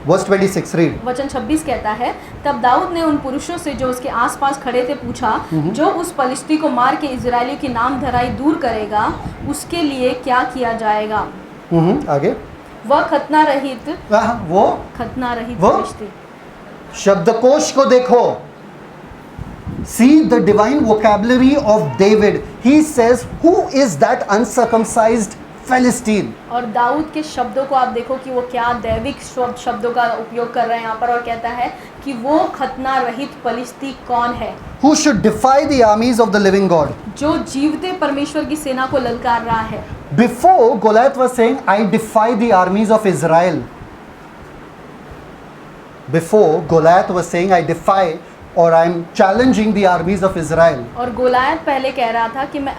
verse 26, read. वचन 26 कहता है, तब दाऊद ने उन पुरुषों से जो उसके आसपास खड़े थे पूछा, जो उस पलिश्ती को मार के इजरायलियों की नाम धराई दूर करेगा उसके लिए क्या किया जाएगा? आगे। वह खतना रहित वो पलिश्ती। शब्दकोश को देखो। See the divine vocabulary of David. He says, who is that uncircumcised Philistine. और दाऊद के शब्दों को आप देखो कि वो क्या दैविक शब्दों का उपयोग कर रहे हैं यहाँ पर, और कहता है कि वो खतना रहित पलिश्ती कौन है Who should defy the armies of the living God? जो जीवते परमेश्वर की सेना को ललकार रहा है। Before, Goliath was saying, I defy the armies of Israel. Before, Goliath was saying, I defy or I'm challenging the armies of Israel. और Goliath पहले कह रहा था कि मैं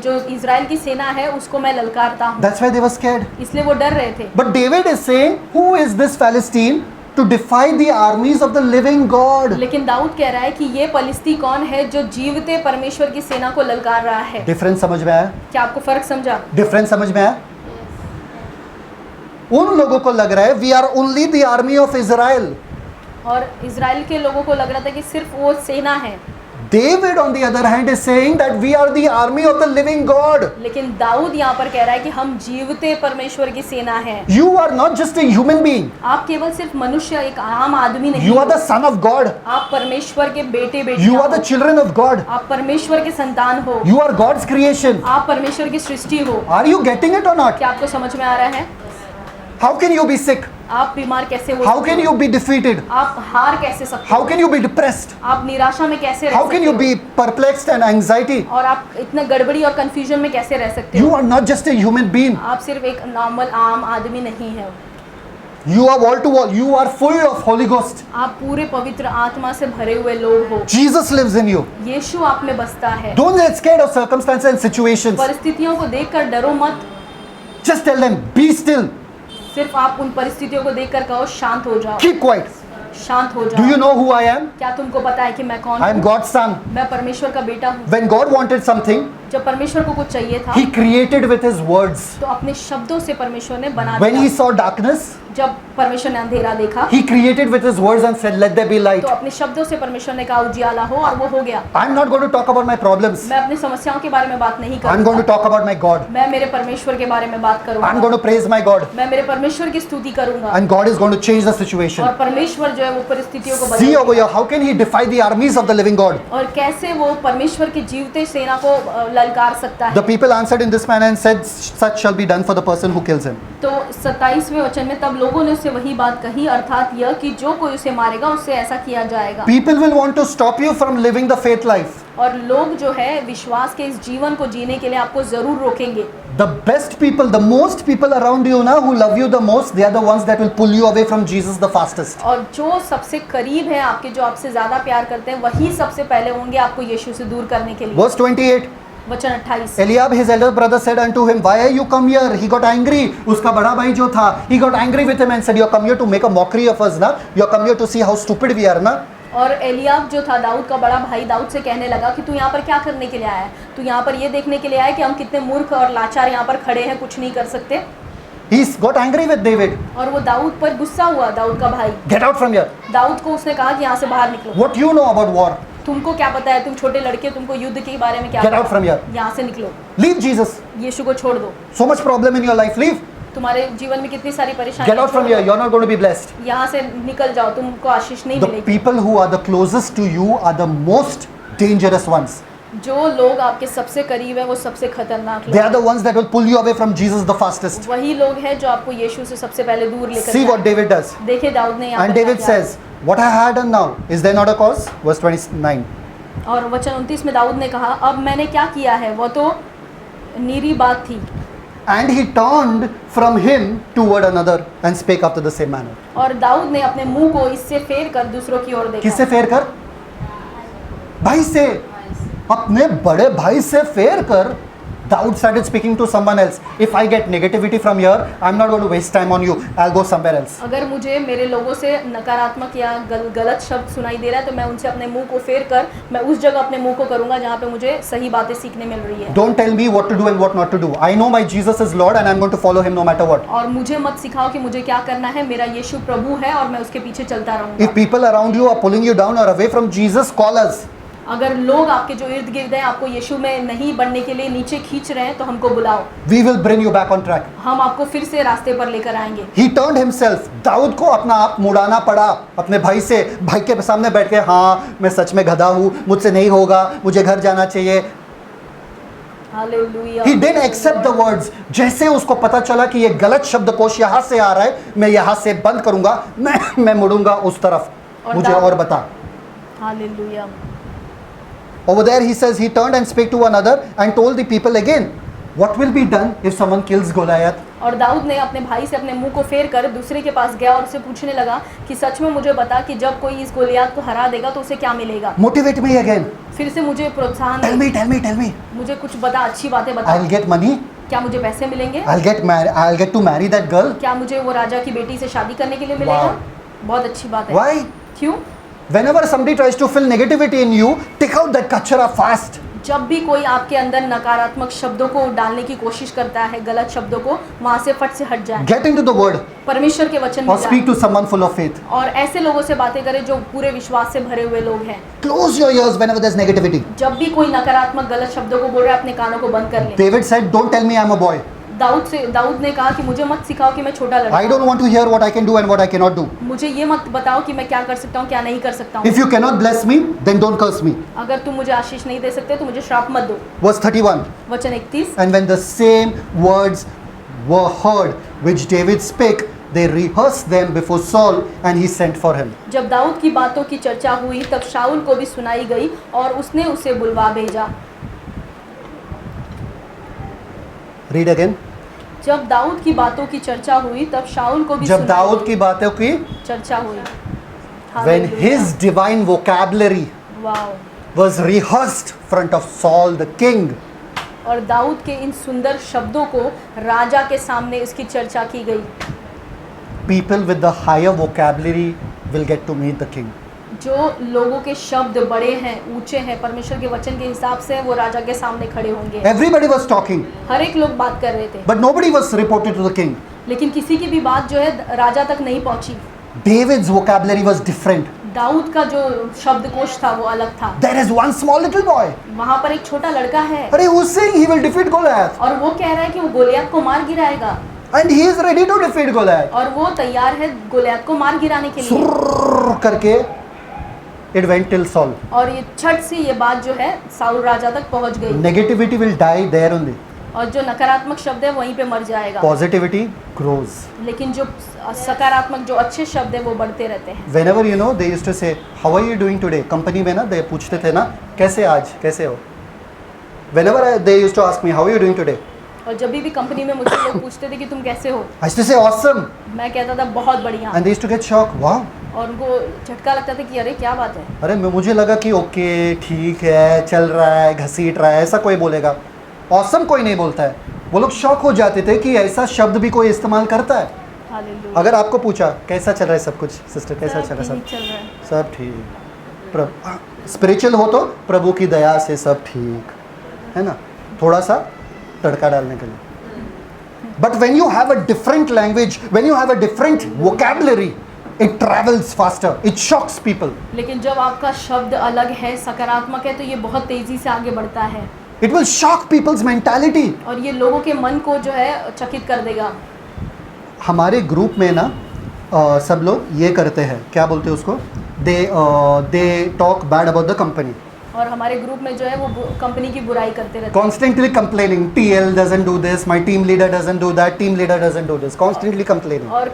जो इज़राइल की सेना है उसको मैं ललकारता हूँ, That's why they were scared. इसलिए वो डर रहे थे। But David is saying, who is this Philistine to defy the armies of the living God? लेकिन दाऊद कह रहा है कि ये पलिश्ती कौन है जो जीवते परमेश्वर की सेना को ललकार रहा है। Difference समझ में आया? क्या आपको फर्क समझा? Difference समझ में आया? उन लोगों को लग रहा है we are only the army of Israel. और इज़राइल के लोगों को लग रहा था कि सिर्फ वो सेना है। David on the other hand is saying that we are the army of the living God. लेकिन दाऊद यहाँ पर कह रहा है कि हम जीवते परमेश्वर की सेना है। You are not just a human being. आप केवल सिर्फ मनुष्य, एक आम आदमी नहीं You are हो। the son of God. आप परमेश्वर के बेटे बेटी You are the children of God. आप परमेश्वर के संतान हो। You are God's creation. आप परमेश्वर की सृष्टि हो। Are you getting it or not? क्या आपको समझ में आ रहा है? How can you be sick? आप बीमार कैसे हो How सकते can हो? you be defeated? आप हार कैसे सकते How हो? can you be depressed? आप निराशा में कैसे रह How सकते can you हो? be perplexed and anxiety? और आप इतना गड़बड़ी और कंफ्यूजन में कैसे रह सकते You हो? are not just a human being. आप सिर्फ एक नॉर्मल आम आदमी नहीं है। You are wall to wall. You are full of Holy Ghost. आप पूरे पवित्र आत्मा से भरे हुए लोग हो। Jesus lives in you. यीशु आप में बसता है। Don't get scared of circumstances and situations. परिस्थितियों को देखकर डरो मत, Just tell them, be still. सिर्फ आप उन परिस्थितियों को देखकर कहो शांत हो जाओ, Keep quiet. शांत हो Do जाओ। you know who I am? क्या तुमको पता है कि मैं कौन I am हूँ? God's son. मैं परमेश्वर का बेटा हूँ। When God wanted something, जब परमेश्वर को कुछ चाहिए था He created with His words. तो अपने शब्दों से परमेश्वर ने बना When He दिया। saw darkness, जब परमेश्वर ने अंधेरा देखा He created with His words and said, let there be light. तो अपने शब्दों से परमेश्वर ने कहा उजियाला हो, और वो हो गया। I'm not going to talk about my problems. मैं अपनी समस्याओं के बारे में बात नहीं I'm going to करूंगा, talk about my God. मैं मेरे परमेश्वर के बारे में बात I'm करूंगा। going to praise my God. मैं मेरे परमेश्वर की स्तुति करूंगा, And God is going to change the situation. और परमेश्वर जो है वो परिस्थितियों को See over बदल here, how can He defy the armies of the living God? और कैसे वो परमेश्वर की जीवते सेना को ललकार सकता The है। people answered in this manner and said, such shall be done for the person who kills him. तो 27वें वचन में तब लोगों ने उससे वही बात कही, अर्थात यह कि जो कोई उसे मारेगा उससे ऐसा किया जाएगा। People will want to stop you from living the faith life. और लोग जो है विश्वास के इस जीवन को जीने के लिए आपको जरूर रोकेंगे। The best people, the most people around you now who love you the most, they are the ones that will pull you away from Jesus the fastest. और जो सबसे करीब है आपके, जो आपसे ज्यादा प्यार करते हैं, वही सबसे पहले होंगे आपको यीशु से दूर करने के लिए। Verse 28. वचन 28। Eliab, his elder brother, said unto him, why are you come here? He got angry. उसका बड़ा भाई जो था, he got angry with him and said, you come here to make a mockery of us, na? You come here to see how stupid we are, na? और Eliab जो था दाऊद का बड़ा भाई, दाऊद से कहने लगा कि तू यहाँ पर क्या करने के लिए आया है? तू यहाँ पर ये देखने के लिए आया है कि हम कितने मूर्ख और लाचार यहाँ पर खड़े हैं, कुछ नहीं कर सकते। He got angry with David. और वो दाऊद पर गुस्सा हुआ, दाऊद का भाई। Get out from here. Dawood को उसने कहा कि यहाँ से बाहर निकलो। What you know about war? तुमको क्या पता है? तुम छोटे लड़के, तुमको युद्ध के बारे में क्या Get पता? out from here. यहाँ से निकलो, Leave Jesus. यीशु को छोड़ दो। So much problem in your life. Leave. तुम्हारे जीवन में कितनी सारी Get परेशानियां, out from here. You're not going to be blessed. यहाँ से निकल जाओ, तुमको आशीष नहीं The मिलेगी। people who are the closest to you are the most dangerous ones. जो लोग आपके सबसे करीब है वो सबसे खतरनाक They are लोग the ones that will pull you away from Jesus the fastest. वही लोग हैं जो आपको यीशु से सबसे पहले दूर लेकर See what जाएं। David does. देखिए दाऊद ने यहाँ And पर क्या David किया। says, what I had done now, is there not a cause? Verse 29. और वचन 29 में दाऊद ने कहा, अब मैंने क्या किया है, वो तो नीरी बात थी। And he turned from him toward another and spake after the same manner. और दाऊद ने अपने मुंह को इससे फेर कर दूसरों की ओर देखा। किससे फेर कर? भाई से, अपने बड़े भाई से फेर कर. Daud started speaking to someone else. If I get negativity from here, I'm not going to waste time on you. I'll go somewhere else. अगर मुझे मेरे लोगों से नकारात्मक या गलत शब्द सुनाई दे रहा है तो मैं उनसे अपने मुंह को फेर कर मैं उस जगह अपने मुंह को करूंगा जहाँ पे मुझे सही बातें सीखने मिल रही है। Don't tell me what to do and what not to do. I know my Jesus is Lord and I'm going to follow him no matter what. और मुझे मत सिखाओ कि मुझे क्या करना है, मेरा यीशु प्रभु है और मैं उसके पीछे चलता रहूंगा। If people around you are pulling you down or away from Jesus, call us. अगर लोग आपके जो इर्द गिर्द हैं आपको यीशु में नहीं बढ़ने के लिए नीचे खींच रहे हैं तो हमको बुलाओ, We will bring you back on track. हम आपको फिर से रास्ते पर लेकर आएंगे। He turned himself. दाऊद को अपना आप मुड़ाना पड़ा अपने भाई से, भाई के सामने बैठ के, हाँ मैं सच में गधा हूँ, मुझसे नहीं होगा, मुझे घर जाना चाहिए. Hallelujah. He didn't accept the words. जैसे उसको पता चला कि ये गलत शब्दकोश यहाँ से आ रहा है, मैं यहाँ से बंद करूंगा, मैं मुड़ूंगा उस तरफ, और मुझे दाऊद- और बता। Hallelujah. Over there he says he turned and spake to another and told the people again, what will be done if someone kills Goliath? और दाऊद ने अपने भाई से अपने मुंह को फेर कर दूसरे के पास गया और उससे पूछने लगा कि सच में मुझे बता कि जब कोई इस गोलियत को हरा देगा तो उसे क्या मिलेगा। Motivate me again. फिर से मुझे प्रोत्साहन Tell दे, me, tell me, tell me. मुझे कुछ बता, अच्छी बातें बता। I'll get money. क्या मुझे पैसे मिलेंगे? I'll get to marry that girl. क्या मुझे वो राजा की बेटी से शादी करने के लिए मिलेगा? Wow. बहुत अच्छी बात है। Why? क्यों? Whenever somebody tries to fill negativity in you, take out that kachara fast. जब भी कोई आपके अंदर नकारात्मक शब्दों को डालने की कोशिश करता है, गलत शब्दों को, वहां से फट से हट जाए, Get into the word परमेश्वर के वचन में or speak जाए to someone full of faith. और ऐसे लोगों से बातें करें जो पूरे विश्वास से भरे हुए लोग हैं। Close your ears whenever there's negativity. जब भी कोई नकारात्मक गलत शब्दों को बोल रहा है, अपने कानों को बंद कर ले। David said, don't tell me I'm a boy. Dawood ने कहा कि मुझे मत सिखाओ कि मैं छोटा लड़का I don't हूं। want to hear what I can do and what I cannot do. मुझे ये मत बताओ कि मैं क्या कर सकता हूँ, क्या नहीं कर सकता हूँ। If you cannot bless me, then don't curse me. अगर तुम मुझे आशीष नहीं दे सकते तो मुझे श्राप मत दो। Verse 31. वचन 31। And when the same words were heard which David spake, they rehearsed them before Saul and he sent for him. जब दाऊद की बातों की चर्चा हुई तब शाऊल को भी सुनाई गई और उसने उसे बुलवा भेजा। Read again. जब दाऊद की बातों की चर्चा हुई तब शाऊल को भी जब सुनाई दाऊद गई। की बातों की चर्चा हुई। when hallelujah. his divine vocabulary wow. was rehearsed front of Saul the king, और दाऊद के इन सुंदर शब्दों को राजा के सामने इसकी चर्चा की गई। people with the higher vocabulary will get to meet the king. जो लोगों के शब्द बड़े हैं, ऊंचे हैं, परमेश्वर के वचन के हिसाब से वो राजा के सामने खड़े होंगे। Everybody was talking, हर एक लोग बात कर रहे थे, but nobody was reported to the king. लेकिन किसी की भी बात जो है राजा तक नहीं पहुंची। David's vocabulary was different. Dawood का जो शब्दकोश था वो अलग था। There is one small little boy. वहां पर एक छोटा लड़का है But who's saying he will defeat Goliath? और वो कह रहा है कि वो गोलियत को मार गिराएगा And he is ready to defeat Goliath. और वो तैयार है गोलियत को मार गिराने के लिए। सुर्र करके it went till Saul. और ये छट से ये बात जो है साउल राजा तक पहुंच गई Negativity will die there only. और जो नकारात्मक शब्द है वहीं पे मर जाएगा, Positivity grows. लेकिन जो सकारात्मक जो अच्छे शब्द है वो बढ़ते रहते हैं। Whenever you know, they used to say, "How are you doing today?" Company में ना they पूछते थे ना, कैसे आज, कैसे हो? Whenever they used to ask me, "How are you doing today?" और जब भी कंपनी में मुझसे लोग पूछते थे कि तुम कैसे हो, I used to say, "Awesome," मैं कहता था बहुत बढ़िया, and they used to get shocked. Wow. और उनको झटका लगता था कि अरे क्या बात है। अरे मुझे लगा कि ओके ठीक है, चल रहा है, घसीट रहा है, ऐसा कोई बोलेगा। Awesome कोई नहीं बोलता है। वो लोग शॉक हो जाते थे कि ऐसा शब्द भी कोई इस्तेमाल करता है। हालेलुया। अगर आपको पूछा कैसा चल रहा है सब कुछ, सिस्टर कैसा चल रहा है ठीक चल रहा है। सब ठीक। स्पिरिचुअल हो तो प्रभु की दया से सब ठीक है ना, थोड़ा सा तड़का डालने के लिए। But when you have a different language, when you have a different vocabulary, it travels faster, it shocks people. लेकिन जब आपका शब्द अलग है, सकारात्मक है, तो ये बहुत तेजी से आगे बढ़ता है it will shock people's mentality. और ये लोगों के मन को जो है चकित कर देगा। हमारे ग्रुप में ना सब लोग ये करते हैं, क्या बोलते हैं उसको, they talk bad about the company. और हमारे ग्रुप में जो है वो कंपनी की बुराई करते रहते हैं। Constantly complaining, TL doesn't do this, my team leader doesn't do that, team leader doesn't do this, constantly complaining. और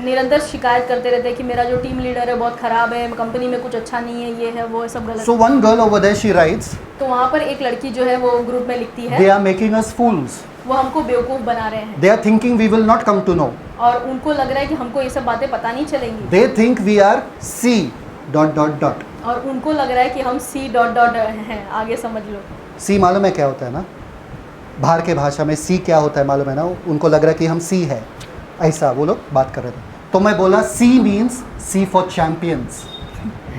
निरंतर शिकायत करते रहते हैं कि मेरा जो टीम लीडर है बहुत खराब है, कंपनी में कुछ अच्छा नहीं है, ये है वो है, सब गलत। So one girl over there, she writes, तो वहाँ पर एक लड़की जो है वो ग्रुप में लिखती they है, are making us fools. वो हमको बेवकूफ़ बना रहे हैं They are thinking we will not come to know. और उनको लग रहा है कि हमको ये सब बातें पता नहीं चलेंगी They think we are C dot dot dot. और उनको लग रहा है कि हम C डॉट डॉट हैं, आगे समझ लो। C मालूम है क्या होता है ना, बाहर के भाषा में C क्या होता है मालूम है ना, उनको लग रहा है कि हम C है, ऐसा वो लोग बात कर रहे थे। तो मैं बोला C means C for champions.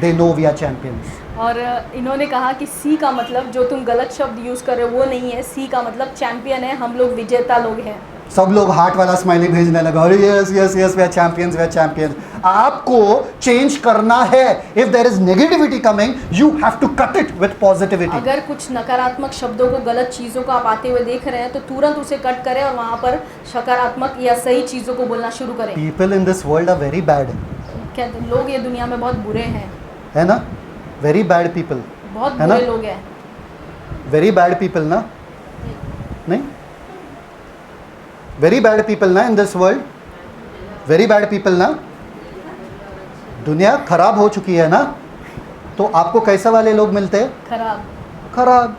They know we are champions. और इन्होंने कहा कि सी का मतलब, जो तुम गलत शब्द यूज़ कर रहे हो वो नहीं है, सी का मतलब चैंपियन है, हम लोग विजेता लोग हैं। सब लोग हार्ट वाला स्माइली भेजने लगा, अरे yes yes yes we are champions, we are champions. आपको चेंज करना है। If there is negativity coming, you have to cut it with positivity. अगर कुछ नकारात्मक शब्दों को, गलत चीज़ों को आप आते हुए देख रहे हैं तो तुरंत उसे कट करें और वहाँ पर सकारात्मक या सही चीज़ों को बोलना शुरू करें। People in this world are very bad, कहते हैं लोग ये दुनिया में बहुत बुरे हैं, है ना, वेरी बैड पीपल, बहुत है ना? बुरे लोग हैं। वेरी बैड पीपल ना, वेरी बैड पीपल ना इन this world, very bad people ना। दुनिया खराब हो चुकी है ना, तो आपको कैसे वाले लोग मिलते हैं? खराब। खराब,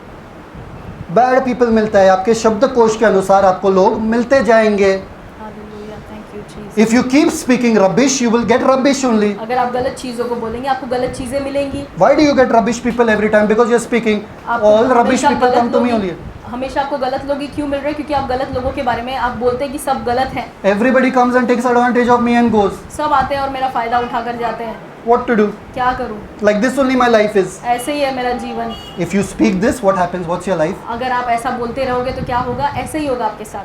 बैड पीपल मिलता है। आपके शब्दकोश के अनुसार आपको लोग मिलते जाएंगे। Hallelujah, thank you Jesus. If you keep speaking rubbish, you will get rubbish only. अगर आप गलत चीजों को बोलेंगे आपको गलत चीजें मिलेंगी। Why do you get rubbish people every time? Because you're speaking. आपको All rubbish हमेशा people गलत come to me लोग only. ही- हमेशा आपको गलत लोग ही क्यों मिल रहे हैं? क्योंकि आप गलत लोगों के बारे में आप बोलते हैं कि सब गलत हैं। Everybody comes and takes advantage of me and goes. सब आते हैं और मेरा फायदा उठा कर जाते हैं। What to do? क्या करूं? Like this only my life is. ऐसे ही है मेरा जीवन। If you speak this, what happens? What's your life? अगर आप ऐसा बोलते रहोगे तो क्या होगा? ऐसे ही होगा आपके साथ।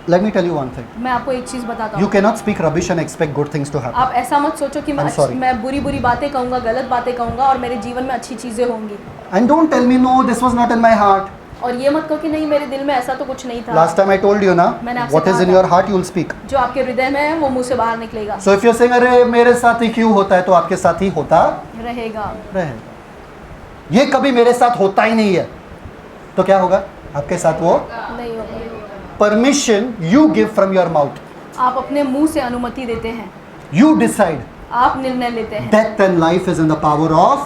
Let me tell you one thing. मैं आपको एक चीज बताता You हूँ। cannot speak rubbish and expect good things to happen. आप ऐसा मत सोचो कि I'm sorry. मैं बुरी बुरी बातें कहूँगा, गलत बातें कहूँगा और मेरे जीवन में अच्छी चीजें होंगी। And don't tell me, no, this was not in my heart. और ये मत कहो कि नहीं मेरे दिल में ऐसा तो कुछ नहीं था। Last time I told you na, मैंने आपसे what is कहा in था। your heart, you will speak. जो आपके हृदय में है वो मुंह से बाहर निकलेगा, So if you're saying, अरे मेरे साथ ही क्यों होता है, तो आपके साथ ही होता रहेगा। रहेगा। ये कभी मेरे साथ होता ही नहीं है, तो क्या होगा? आपके साथ वो नहीं होगा। permission you give from your mouth. आप अपने मुंह से अनुमति देते हैं, You decide. आप निर्णय लेते हैं। Death and life is in the power of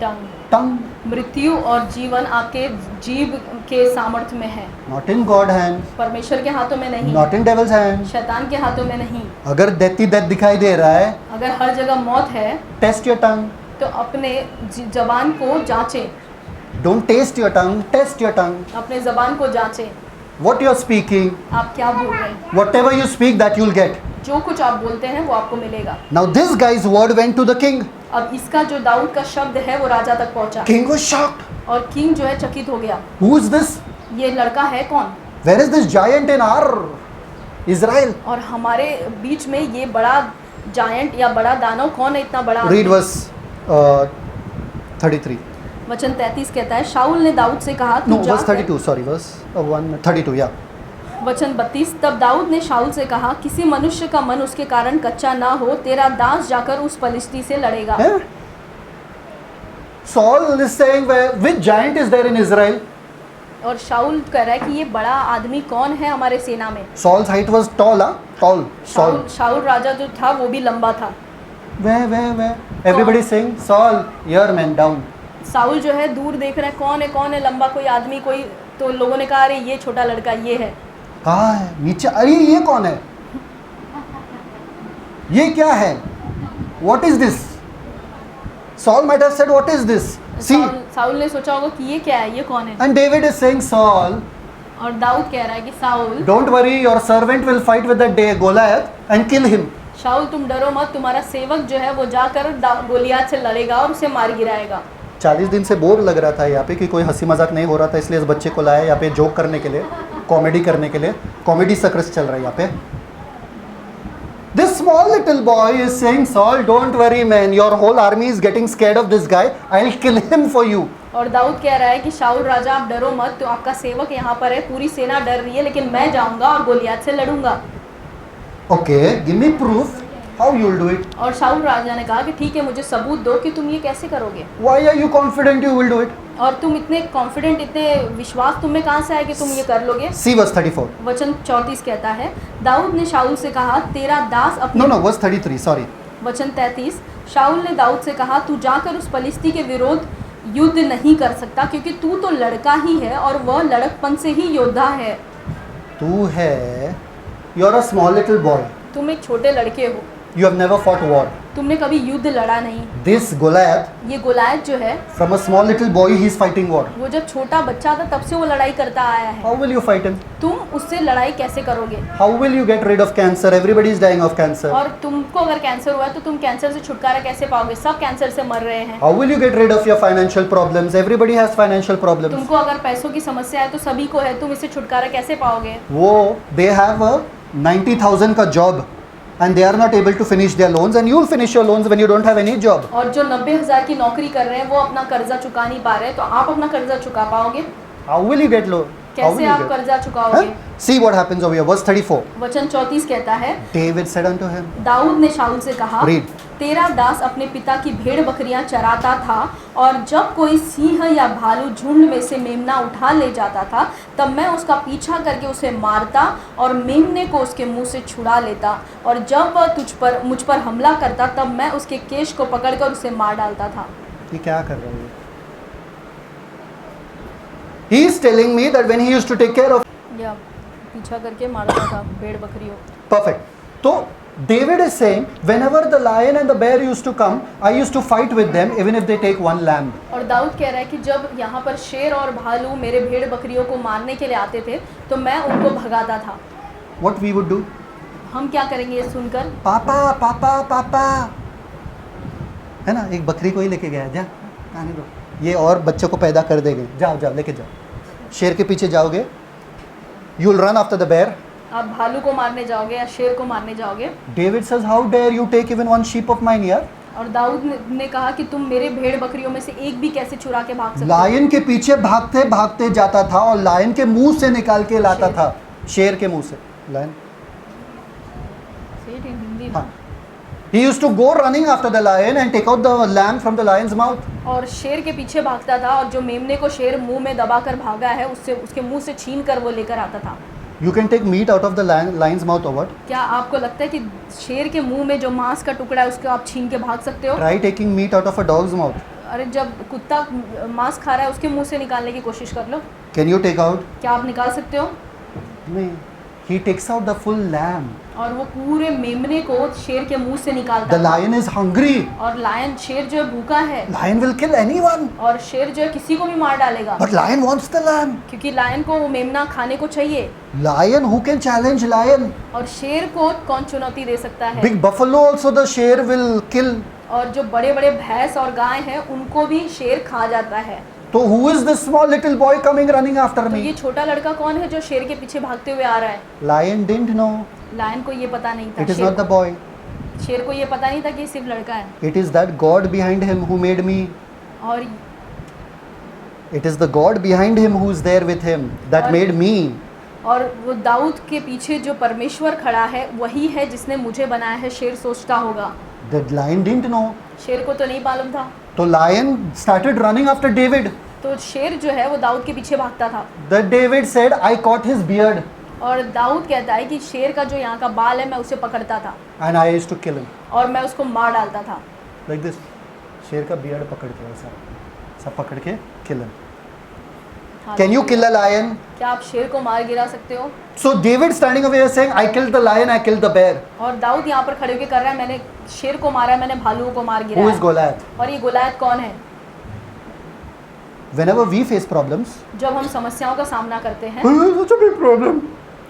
tongue, tongue, मृत्यु और जीवन आपके जीभ के सामर्थ्य में है, not in God hand, परमेश्वर के हाथों में नहीं, not in devil's hand. शैतान के हाथों में नहीं। अगर death ही death दिखाई दे रहा है, अगर हर जगह मौत है test your tongue. तो अपने जबान को जांचें, Don't taste your tongue, test your tongue. अपने जबान को जांचें। What you're speaking, आप क्या बोल रहे हैं? whatever you speak, that you'll get. जो कुछ आप बोलते हैं वो आपको मिलेगा। Now this guy's word went to the king. अब इसका जो दाऊद का शब्द है वो राजा तक पहुंचा King was shocked. और किंग जो है चकित हो गया। Who is this? ये लड़का है कौन? Where is this giant in our Israel? और हमारे बीच में ये बड़ा जायंट या बड़ा दानव कौन है? इतना बड़ा Read आदमी? verse 33. वचन 33 कहता है, शाऊल ने दाऊद से कहा तू No, verse जाकर 32. Sorry, verse 32. Yeah. वचन 32, तब दाऊद ने शाऊल से कहा किसी मनुष्य का मन उसके कारण कच्चा ना हो, तेरा दास जाकर उस पलिश्ती से लड़ेगा। Eh? Saul is saying, which giant is there in Israel? और शाऊल कह रहा है कि ये बड़ा आदमी कौन है हमारे सेना में? Saul's height was tall, huh? Tall. Saul. शाऊल राजा जो था वो भी लंबा था। Where? Everybody saying, Saul, here man, down. शाऊल जो है दूर देख रहा है, कौन है लंबा, कोई आदमी, कोई, तो लोगों ने कहा अरे ये छोटा लड़का ये है। कहाँ है? नीचे। अरे ये कौन है? ये क्या है? What is this? Saul might have said, what is this? See, शाऊल ने सोचा होगा कि ये क्या है, ये कौन है? and David is saying, Saul, और दाऊद कह रहा है कि शाऊल don't worry, your servant will fight with that day Goliath and kill him. शाऊल तुम डरो मत, तुम्हारा सेवक जो है वो जाकर गोलियात से लड़ेगा और उसे मार गिराएगा। 40 दिन से बोर लग रहा था यहाँ पे कि कोई हंसी मजाक नहीं हो रहा था, इसलिए इस बच्चे को लाया यहाँ पे जोक करने के लिए, कॉमेडी करने के लिए। कॉमेडी सर्कस चल रहा है यहाँ पे। This small little boy is saying, Saul, don't worry man, your whole army is getting scared of this guy, I'll kill him for you. और दाऊद कह रहा है कि शाऊल राजा आप डरो मत, तो आपका सेवक यहाँ पर है, पूरी सेना डर रही है, लेकिन मैं जाऊंगा और गोलियात से लड़ूंगा। Okay, give me proof how you'll do it. और शाऊल राजा ने कहा कि ठीक है, मुझे सबूत दो कि तुम ये कैसे करोगे। Why are you confident you will do it? और तुम इतने कॉन्फिडेंट, इतने विश्वास तुम में कहाँ से आया कि तुम ये कर लोगे? See verse 34. वचन 34 कहता है, दाऊद ने शाऊल से कहा तेरा दास अपने No, verse 33, sorry. वचन 33, शाऊल ने दाऊद से कहा तू जाकर उस पलिश्ती के विरोध युद्ध नहीं कर सकता, क्योंकि तू तो लड़का ही है और वह लड़कपन से ही योद्धा है। तू है, you're a small little boy. तुम एक छोटे लड़के हो, You have never fought war. तुमने कभी युद्ध लड़ा नहीं। This Goliath, ये गोलायत जो है from a small little boy, he is fighting war. वो जब छोटा बच्चा था तब से वो लड़ाई करता आया है। How will you fight him? तुम उससे लड़ाई कैसे करोगे? How will you get rid of cancer? Everybody is dying of cancer. और तुमको अगर कैंसर हुआ है तो तुम कैंसर से छुटकारा कैसे पाओगे? सब कैंसर से मर रहे हैं। How will you get rid of your financial problems? Everybody has financial problems. तुमको अगर पैसों की समस्या है तो सभी को है, तुम इससे छुटकारा कैसे पाओगे? वो they have a 90,000 का job and they are not able to finish their loans, and you'll finish your loans when you don't have any job. और जो 90,000 की नौकरी कर रहे हैं वो अपना कर्जा चुका नहीं पा रहे हैं, तो आप अपना कर्जा चुका पाओगे? How will you get loan? कैसे आप कर्जा चुकाओगे? See what happens over here. Verse 34. वचन 34 कहता है, David said unto him. Dawood ने शाऊल से कहा, Read. तेरा दास अपने पिता की भेड़ बकरियां चराता था, और जब कोई सिंह या भालू झुंड में से मेमना उठा ले जाता था, तब मैं उसका पीछा करके उसे मारता और मेमने को उसके मुंह से छुड़ा लेता, और जब वह मुझ पर हमला करता, तब मैं उसके केश को पकड़कर उसे मार डालता था। ये क्या कर रहा है? He is telling me that when he used to take care of. या पीछा करके मारता था भेड़ बकरियों। Perfect. तो David is saying, whenever the lion and the bear used to come, I used to fight with them, even if they take one lamb. और दाऊद कह रहा है कि जब यहाँ पर शेर और भालू मेरे भेड़ बकरियों को मारने के लिए आते थे, तो मैं उनको भगाता था। What we would do? हम क्या करेंगे ये सुनकर? पापा पापा पापा, है ना, एक बकरी को ही लेके गया, जा आने दो, ये और बच्चों को पैदा कर देंगे, जाओ जाओ लेके जाओ, शेर के पीछे जाओगे, you will run after the bear. आप भालू को मारने जाओगे या शेर को मारने जाओगे? David says, how dare you take even one sheep of mine here? और दाऊद ने कहा कि तुम मेरे भेड़ बकरियों में से एक भी कैसे चुरा के भाग सकते हो? लायन के पीछे भागते भागते जाता था और लायन के मुंह से निकाल के लाता शेर। था, शेर के मुंह से। लायन, सही हिंदी में। हाँ। He used to go running after the lion and take out the lamb from the lion's mouth. और शेर के पीछे भागता था, और जो मेमने को शेर मुंह में दबाकर भागा है, उससे उसके मुंह से छीन कर वो लेकर आता था। You can take meat out of the lion's mouth or what? क्या आपको लगता है कि शेर के मुंह में जो मांस का टुकड़ा है उसको आप छीन के भाग सकते हो? Try taking meat out of a dog's mouth. अरे जब कुत्ता मांस खा रहा है उसके मुंह से निकालने की कोशिश कर लो, Can you take out? क्या आप निकाल सकते हो? नहीं. He takes out the full lamb. और वो पूरे मेमने को शेर के मुंह से निकालता The था। lion is hungry. और लायन, शेर जो है भूखा है, Lion will kill anyone. और शेर जो है किसी को भी मार डालेगा, But lion wants the lamb. क्योंकि लायन को वो मेमना खाने को चाहिए। Lion, who can challenge lion? और शेर को कौन चुनौती दे सकता है? Big buffalo also the शेर will kill. और जो बड़े बड़े भैंस और गाय हैं उनको भी शेर खा जाता है। So who is this small little boy coming running after तो ये me? छोटा लड़का कौन है जो शेर के पीछे भागते हुए आ रहा है? Lion didn't know. लायन को ये पता नहीं था, It is not the boy. शेर को ये पता नहीं था कि ये सिर्फ लड़का है। It is that God behind him who made me. और It is the God behind him who is there with him that और- made me. और वो दाऊद के पीछे जो परमेश्वर खड़ा है वही है जिसने मुझे बनाया है। शेर सोचता होगा, The lion didn't know. शेर को तो नहीं मालूम था। So lion started running after David. तो शेर जो है वो दाऊद के पीछे भागता था। That David said, I caught his beard और दाऊद कहता है कि शेर का जो यहाँ का बाल है मैं उसे पकड़ता था and I used to kill him. और मैं उसको मार डालता था। Like this. शेर का beard पकड़ के ऐसा, सब पकड़ के kill him. Can you kill a lion? क्या आप शेर को मार गिरा सकते हो? So David standing over here saying, I killed the lion, I killed the bear. और दाऊद यहाँ पर खड़े होकर कर रहा है, मैंने शेर को मारा है, मैंने भालुओं को मार गिरा Who is है। Goliath? और ये गोलायत कौन है? Whenever we face problems, जब हम समस्याओं का सामना करते हैं, such a big problem.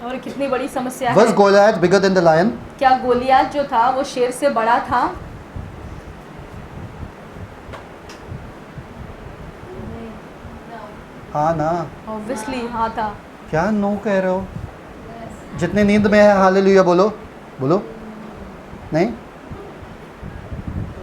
और कितनी बड़ी समस्या Was है। Goliath bigger than the lion? क्या गोलियत जो था वो शेर से बड़ा था? हाँ ना, ऑब्वियसली हाँ था। क्या नो कह रहे हो? जितने नींद में है हालेलुया बोलो, बोलो। नहीं,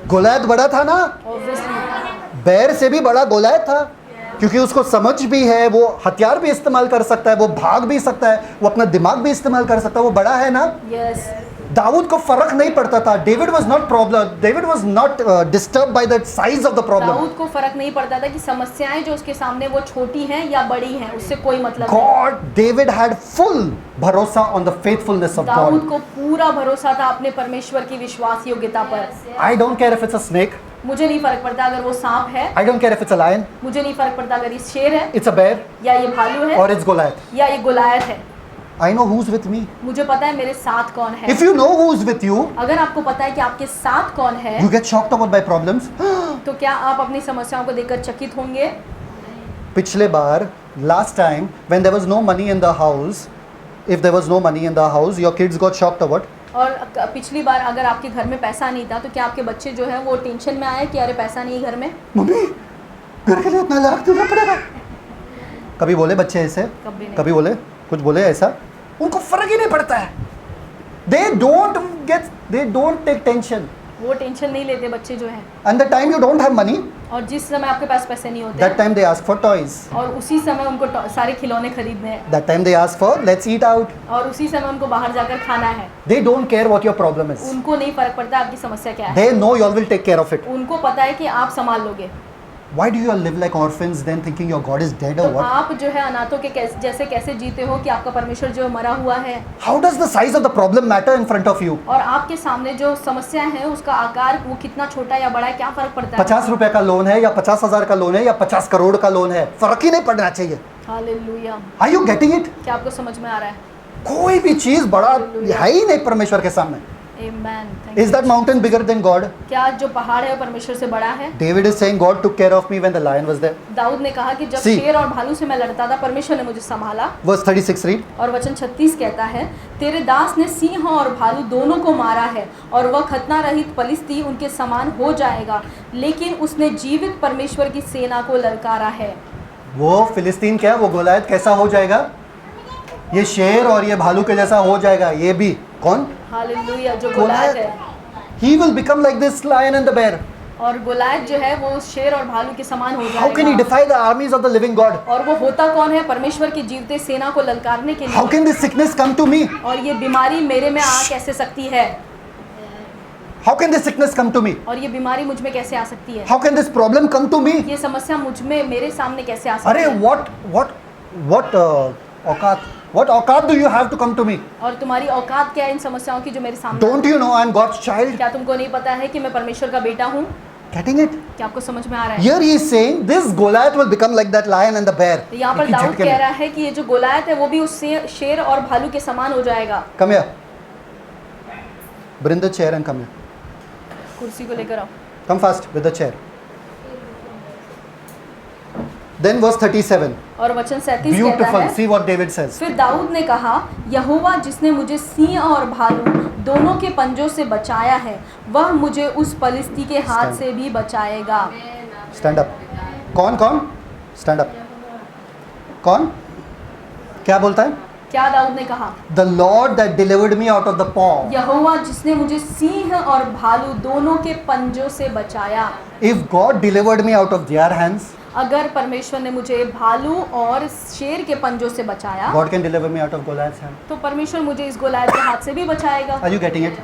गोलायत बड़ा था ना, ऑब्वियसली बैर से भी बड़ा गोलायत था, क्योंकि उसको समझ भी है, वो हथियार भी इस्तेमाल कर सकता है, वो भाग भी सकता है, वो अपना दिमाग भी इस्तेमाल कर सकता है, वो बड़ा है ना। यस। दाऊद को फर्क नहीं पड़ता था। David was not problem, David was not disturb by the size of the problem. दाऊद को फर्क नहीं पड़ता था कि समस्याएं जो उसके सामने वो छोटी हैं या बड़ी हैं, उससे कोई मतलब नहीं। गॉड, डेविड हैड फुल भरोसा ऑन द फेथफुलनेस ऑफ दाऊद गॉड। को पूरा भरोसा था अपने परमेश्वर की विश्वास योग्यता पर। I don't care if it's a snake, मुझे नहीं फर्क पड़ता अगर वो सांप है, I don't care if it's a lion, मुझे नहीं फर्क पड़ता अगर ये शेर है इट्स अ बेयर या ये भालू है और इट्स गोलायत। या ये गोलायत है। I know who is with me. मुझे पता है मेरे साथ कौन है। If you know who is with you, अगर आपको पता है कि आपके साथ कौन है, you get shocked about by problems. तो क्या आप अपनी समस्याओं को देखकर चकित होंगे? पिछले बार, last time when there was no money in the house, if there was no money in the house, your kids got shocked or what? और पिछली बार अगर आपके घर में पैसा नहीं था तो क्या आपके बच्चे जो है वो टेंशन में आए कि अरे पैसा नहीं है घर में? मम्मी, घर के लिए इतना लाख देना पड़ेगा। कभी बोले बच्चे ऐसे? कभी नहीं। कभी बोले? कुछ बोले ऐसा? उनको फर्क ही नहीं पड़ता है। They don't take tension. वो टेंशन नहीं लेते बच्चे जो हैं। And the time you don't have money, और जिस समय आपके पास पैसे नहीं होते that time they ask for toys. और उसी समय उनको सारे खिलौने खरीदने हैं That time they ask for let's eat out. और उसी समय उनको बाहर जाकर खाना है। They don't care what your problem is. उनको नहीं फर्क पड़ता आपकी समस्या क्या है, They know you all will take care of it. उनको पता है कि आप संभाल लोगे। Why do you all live like orphans then thinking your God is dead or तो what? आप जो है अनाथों के जैसे कैसे जीते हो कि आपका परमेश्वर जो मरा हुआ है, How does the size of the problem matter in front of you? और आपके सामने जो समस्या है उसका आकार वो कितना छोटा या बड़ा है, क्या फर्क पड़ता है? 50 रुपए का लोन है या 50,000 का लोन है या 50 करोड़ का लोन है, फर्क ही नहीं पड़ना चाहिए। Hallelujah. Are you getting it? क्या आपको समझ में आ रहा है? कोई भी चीज बड़ा है ही नहीं परमेश्वर के सामने। Amen. Thank Is you. that mountain bigger than God? क्या जो पहाड़ है वो परमेश्वर से बड़ा है? David is saying God took care of me when the lion was there. Dawood ने कहा कि जब See. शेर और भालू से मैं लड़ता था परमेश्वर ने मुझे संभाला। Verse 36 read. और वचन 36 कहता है, तेरे दास ने सिंह और भालू दोनों को मारा है और वह खतना रहित पलिश्ती उनके समान हो जाएगा, लेकिन उसने जीवित परमेश्वर की सेना को ललकारा है। वो फिलिस्तीन क्या, वो गोलायत कैसा हो जाएगा? ये शेर और ये भालू के जैसा हो जाएगा। ये भी कौन? हालेलुया। जो गोलायत है, He will become like this lion and the bear. और गोलायत जो है वो शेर और भालू के समान हो How can he जाएगा। defy the armies of the living God? और वो होता कौन है? परमेश्वर की जीवते सेना को ललकारने के How लिए। can this sickness come to me? और ये बीमारी मेरे में आ कैसे सकती है? How can this sickness come to me? और ये बीमारी मुझ में कैसे आ सकती है? How can this problem come to me? ये समस्या मुझ में मेरे सामने कैसे आ सकती अरे है? what औकात do you have to come to me? और तुम्हारी औकात क्या है इन समस्याओं की जो मेरे सामने? Don't you know I'm God's child? क्या तुमको नहीं पता है कि मैं परमेश्वर का बेटा हूँ? Getting it? क्या आपको समझ में आ रहा है? Here he is saying this Goliath will become like that lion and the bear. तो यहाँ पर एक ही दाऊद झटके कह में। रहा है कि ये जो गोलायत है वो भी उस शेर और भालू के समान हो जाएगा। Come here. Bring the chair and come here. कुर्सी को लेकर आओ। Come fast with the chair. Then verse 37. और वचन 37 कहता Beautiful. है, See what David says. फिर दाऊद ने कहा, यहोवा जिसने मुझे सिंह और भालू दोनों के पंजों से बचाया है, वह मुझे उस पलिश्ती के हाथ से भी बचाएगा। Stand up. कौन कौन? Stand up. कौन? क्या बोलता है? क्या दाऊद ने कहा? The Lord that delivered me out of the paw. यहोवा जिसने मुझे सिंह और भालू दोनों के पंजों से बचाया। If God delivered me out of their hands, अगर परमेश्वर ने मुझे भालू और शेर के पंजों से बचाया, God can deliver me out of Goliath's hand. तो परमेश्वर मुझे इस गोलायत के हाथ से भी बचाएगा। Are you getting it?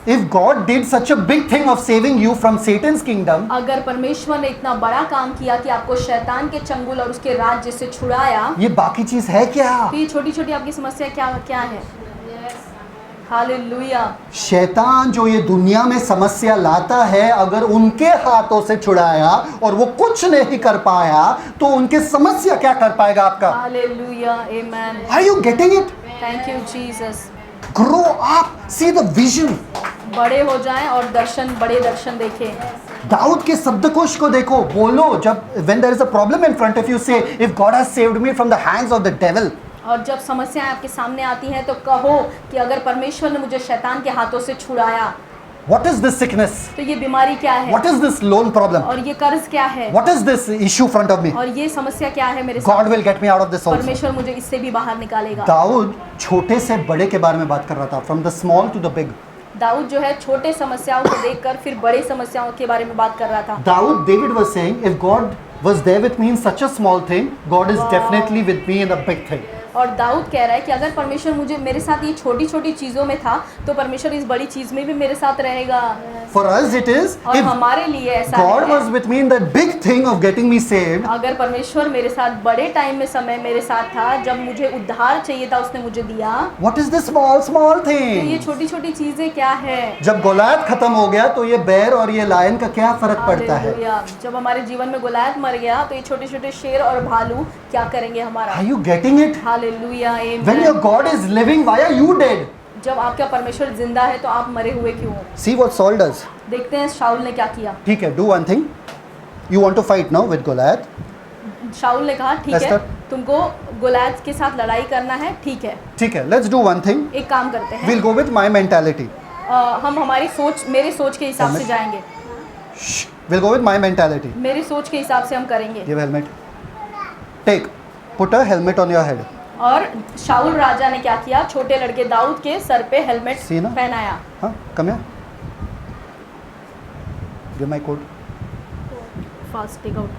If God did such a big thing of saving you from Satan's kingdom, अगर परमेश्वर ने इतना बड़ा काम किया कि आपको शैतान के चंगुल और उसके राज्य से छुड़ाया, ये बाकी चीज है क्या? तो ये छोटी छोटी आपकी समस्या क्या क्या है? हालेलुया। शैतान जो ये दुनिया में समस्या लाता है, अगर उनके हाथों से छुड़ाया और वो कुछ नहीं कर पाया, तो उनके समस्या क्या कर पाएगा आपका? Hallelujah. Amen. Are you getting it? Thank you Jesus. Grow up, see the vision. बड़े हो जाएं और बड़े दर्शन देखें। दाऊद के शब्दकोश को देखो, बोलो जब when there is a problem in front of you, say if God has saved me from the hands of the devil. और जब समस्याएं आपके सामने आती हैं तो कहो कि अगर परमेश्वर ने मुझे शैतान के हाथों से छुड़ाया। What is this sickness? तो ये बीमारी क्या है? What is this loan problem? और ये कर्ज क्या है? What is this issue front of me? और ये समस्या क्या है मेरे God साथ? will get me out of this also. परमेश्वर मुझे इससे भी बाहर निकालेगा। दाऊद छोटे से बड़े के बारे में बात कर रहा था, from the small to the big. Dawood जो है छोटे समस्याओं को देखकर फिर बड़े समस्याओं के बारे में बात कर रहा था। David was saying, if God was there with me in such a small thing, God is definitely with me in a big thing. और दाऊद कह रहा है कि अगर परमेश्वर मुझे मेरे साथ ये छोटी छोटी चीज़ों में था, तो परमेश्वर इस बड़ी चीज़ में भी मेरे साथ रहेगा। For us it is, और if हमारे लिए ऐसा God है, was with me in that big thing of getting me saved, अगर परमेश्वर मेरे साथ बड़े टाइम में समय मेरे साथ था, जब मुझे उद्धार चाहिए था उसने मुझे दिया, what is this small तो ये thing? छोटी छोटी चीज़ें क्या है? जब गोलायत खत्म हो गया तो ये बैर और ये लायन का क्या फर्क पड़ता है? हालेलुया। जब हमारे जीवन में गोलायत मर गया तो ये छोटे छोटे शेर और भालू क्या करेंगे हमारा? Are you getting it? Hallelujah. When your God is living, why are you dead? जब आपका परमेश्वर जिंदा है तो आप मरे हुए क्यों हो? See what Saul does. देखते हैं शाऊल ने क्या किया। ठीक है, do one thing. You want to fight now with Goliath? शाऊल ने कहा ठीक है, Esther? तुमको गोलायत के साथ लड़ाई करना है, ठीक है, ठीक है, let's do one thing. एक काम करते हैं, We'll go with my mentality. हम हमारी सोच मेरे सोच के हिसाब से जाएंगे, Shh. We'll go with my mentality. मेरे सोच के हिसाब से हम करेंगे। Give helmet. Take. Put a helmet on your head. और शाऊल राजा ने क्या किया? छोटे लड़के दाऊद के सर पे हेलमेट See ना? पहनाया। हाँ, come here. Give my coat. Fast take out.